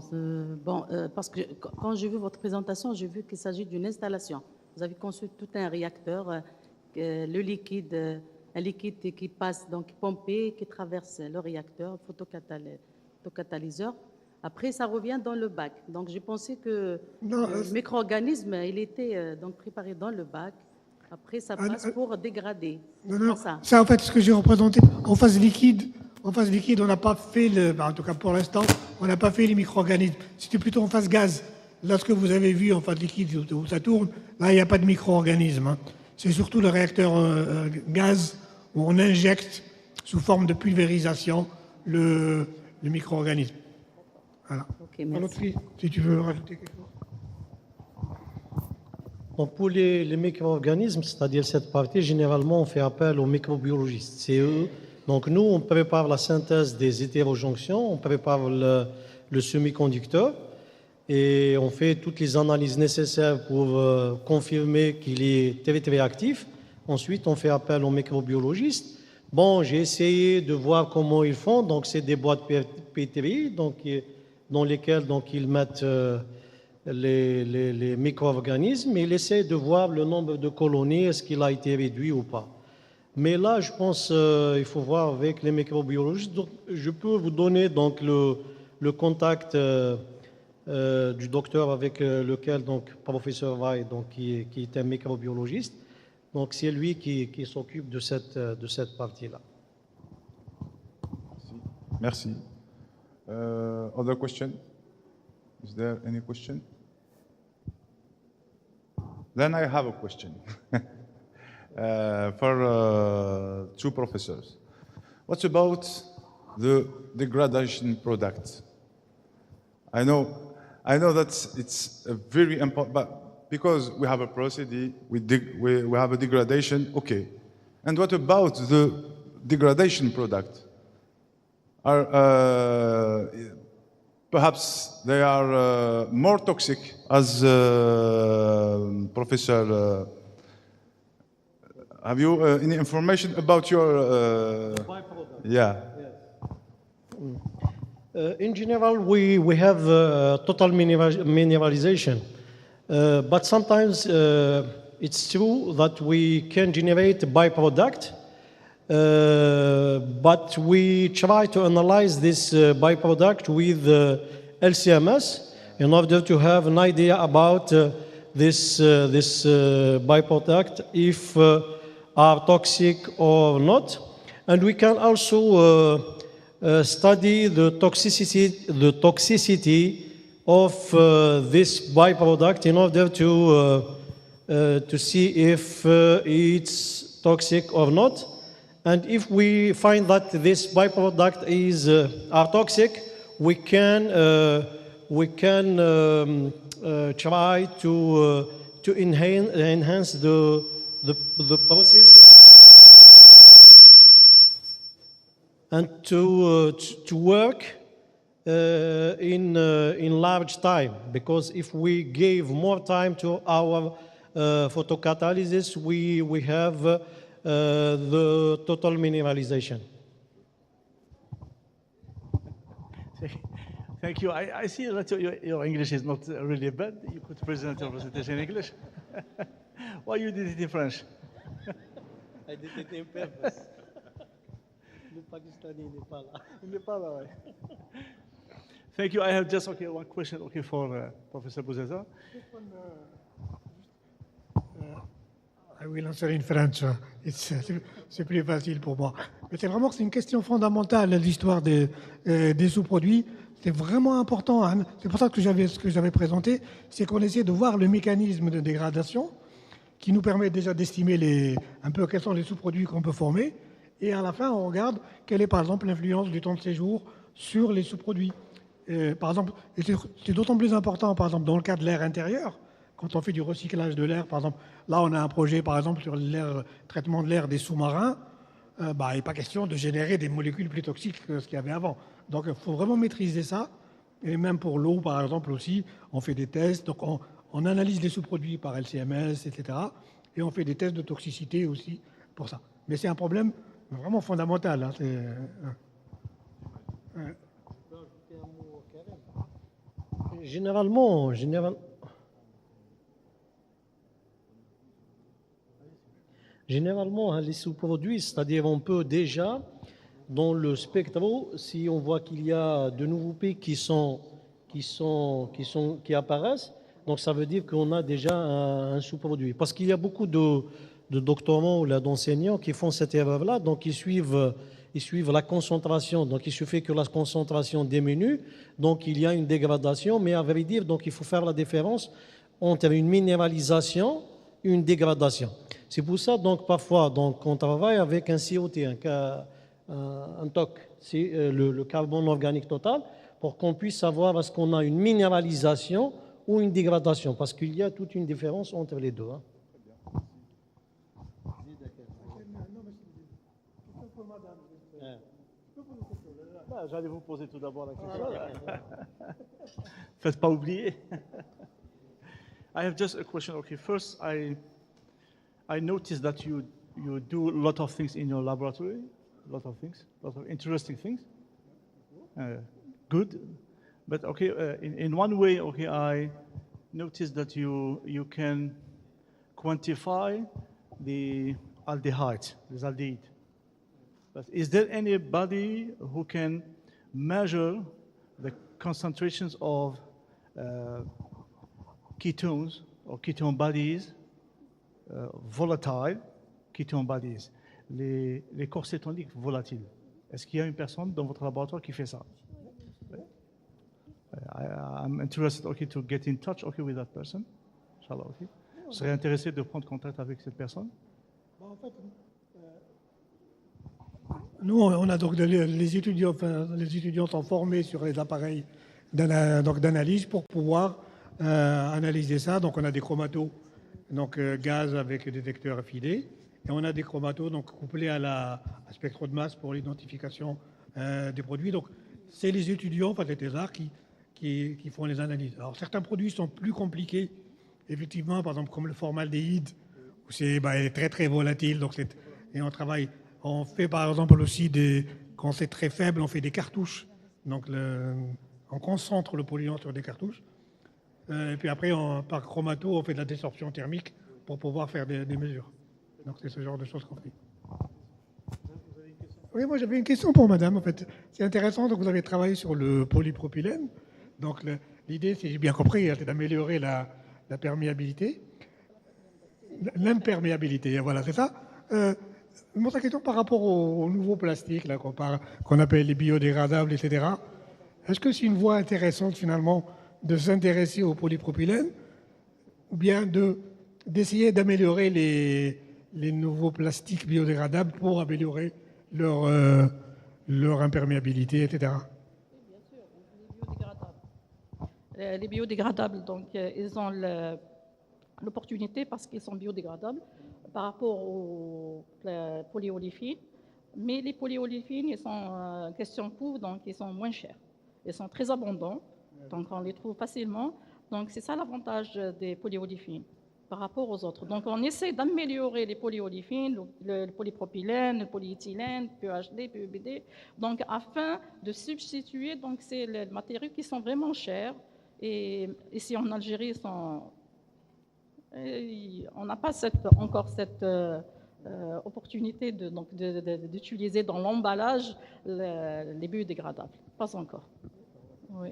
parce que quand j'ai vu votre présentation, j'ai vu qu'il s'agit d'une installation. Vous avez conçu tout un réacteur, le liquide, un liquide qui passe, donc pompé, qui traverse le réacteur, photocatalyseur. Après, ça revient dans le bac. Donc, j'ai pensé que le micro-organisme, il était donc préparé dans le bac. Après, ça passe pour dégrader. Non. Ça, en fait, ce que j'ai représenté, en phase liquide, on n'a pas fait en tout cas pour l'instant, on n'a pas fait les micro-organismes. C'était plutôt en phase gaz. Lorsque vous avez vu en phase liquide où ça tourne, là, il n'y a pas de micro-organismes. Hein. C'est surtout le réacteur gaz où on injecte sous forme de pulvérisation le micro-organisme. Voilà. Okay, merci. Si tu veux rajouter quelque chose. Donc pour les micro-organismes, c'est-à-dire cette partie, généralement, on fait appel aux microbiologistes. C'est eux. Donc nous, on prépare la synthèse des hétérojonctions, on prépare le semi-conducteur et on fait toutes les analyses nécessaires pour confirmer qu'il est très très actif. Ensuite, on fait appel aux microbiologistes. Bon, j'ai essayé de voir comment ils font. Donc c'est des boîtes pétries, donc dans lesquelles donc ils mettent les micro-organismes et ils essaient de voir le nombre de colonies, est-ce qu'il a été réduit ou pas. Mais là, je pense qu'il faut voir avec les microbiologistes. Donc, je peux vous donner donc le contact du docteur avec lequel donc professeur Vai, donc qui est un microbiologiste. Donc c'est lui qui s'occupe de cette partie-là. Merci. Other question? Is there any question? Then I have a question for two professors. What about the degradation product? I know that it's a very important, but because we have a procedure, we have a degradation, okay. And what about the degradation product? Perhaps they are more toxic, as Professor. Have you any information about your? Yeah. In general, we have total mineralization, but sometimes it's true that we can generate a byproduct, but we try to analyze this byproduct with LCMS in order to have an idea about this byproduct, if are toxic or not, and we can also study the toxicity of this byproduct in order to see if it's toxic or not. And if we find that this byproduct are toxic, we can try to enhance the process and to work in large time, because if we gave more time to our photocatalysis, we have the total mineralization. Thank you. I see that your English is not really bad. You could present your presentation in English. Why you did it in French? I did it on purpose. Le Pakistani n'est pas là. Thank you. I have just one question for Professor Bouzeza. I will answer in French. C'est plus facile pour moi. Mais c'est vraiment une question fondamentale, l'histoire des sous-produits. C'est vraiment important. Hein. C'est pour ça que ce que j'avais présenté, c'est qu'on essaie de voir le mécanisme de dégradation qui nous permet déjà d'estimer un peu quels sont les sous-produits qu'on peut former. Et à la fin, on regarde quelle est par exemple l'influence du temps de séjour sur les sous-produits. Par exemple, c'est d'autant plus important, par exemple, dans le cas de l'air intérieur, quand on fait du recyclage de l'air, par exemple, là on a un projet par exemple sur le traitement de l'air des sous-marins, il n'est pas question de générer des molécules plus toxiques que ce qu'il y avait avant. Donc il faut vraiment maîtriser ça. Et même pour l'eau, par exemple, aussi, on fait des tests. Donc on analyse les sous-produits par LCMS, etc. Et on fait des tests de toxicité aussi pour ça. Mais c'est un problème vraiment fondamental. Hein. Généralement, hein, les sous-produits, c'est-à-dire on peut déjà, dans le spectre, si on voit qu'il y a de nouveaux pics qui apparaissent, donc ça veut dire qu'on a déjà un sous-produit. Parce qu'il y a beaucoup de doctorants ou d'enseignants qui font cette erreur-là, donc ils suivent la concentration. Donc il suffit que la concentration diminue, donc il y a une dégradation, mais à vrai dire, donc il faut faire la différence entre une minéralisation et une dégradation. C'est pour ça, donc parfois, donc, on travaille avec un COT, un TOC, c'est le carbone organique total, pour qu'on puisse savoir est-ce qu'on a une minéralisation ou une dégradation, parce qu'il y a toute une différence entre les deux. Hein. J'allais vous poser tout d'abord la question. Faites pas oublier. I have just a question. Okay, first I noticed that you do a lot of things in your laboratory, a lot of interesting things. Good, but okay, in one way, okay, I noticed that you can quantify the aldehyde, the aldehyde. But is there anybody who can measure the concentrations of ketones or ketone bodies, volatile ketone bodies, les corps cétoniques volatiles? Est-ce qu'il y a une personne dans votre laboratoire qui fait ça? I'm interested, okay, to get in touch, okay, with that person. Inshallah, okay. Je serais intéressé de prendre contact avec cette personne. En fait, nous, on a donc les étudiants sont formés sur les appareils d'analyse pour pouvoir analyser ça. Donc, on a des chromatos, donc gaz avec détecteur affilé, et on a des chromatos donc couplés à spectro de masse pour l'identification des produits. Donc, c'est les étudiants, enfin les thésards, qui font les analyses. Alors, certains produits sont plus compliqués, effectivement, par exemple comme le formaldéhyde, où c'est très très volatile. Donc, et on travaille. On fait par exemple aussi quand c'est très faible, on fait des cartouches. Donc on concentre le polluant sur des cartouches. Et puis après, par chromato, on fait de la désorption thermique pour pouvoir faire des mesures. Donc c'est ce genre de choses qu'on fait. Oui, moi j'avais une question pour madame. En fait, c'est intéressant, donc vous avez travaillé sur le polypropylène. Donc l'idée, si j'ai bien compris, c'est d'améliorer la perméabilité. L'imperméabilité, voilà, c'est ça. Mon question par rapport aux nouveaux plastiques qu'on appelle les biodégradables, etc. Est-ce que c'est une voie intéressante finalement de s'intéresser au polypropylène ou bien d'essayer d'améliorer les nouveaux plastiques biodégradables pour améliorer leur imperméabilité, etc. Bien sûr, les biodégradables, donc ils ont l'opportunité parce qu'ils sont biodégradables par rapport aux polyolépines. Mais les polyolépines, ils sont question coût, donc ils sont moins chers. Ils sont très abondants, donc on les trouve facilement. Donc c'est ça l'avantage des polyolépines par rapport aux autres. Donc on essaie d'améliorer les polyolépines, le polypropylène, le polyéthylène, PEHD, PEBD, donc afin de substituer donc ces les matériaux qui sont vraiment chers. Et ici en Algérie, on n'a pas encore cette opportunité d'utiliser dans l'emballage les biodégradables. Pas encore. Oui.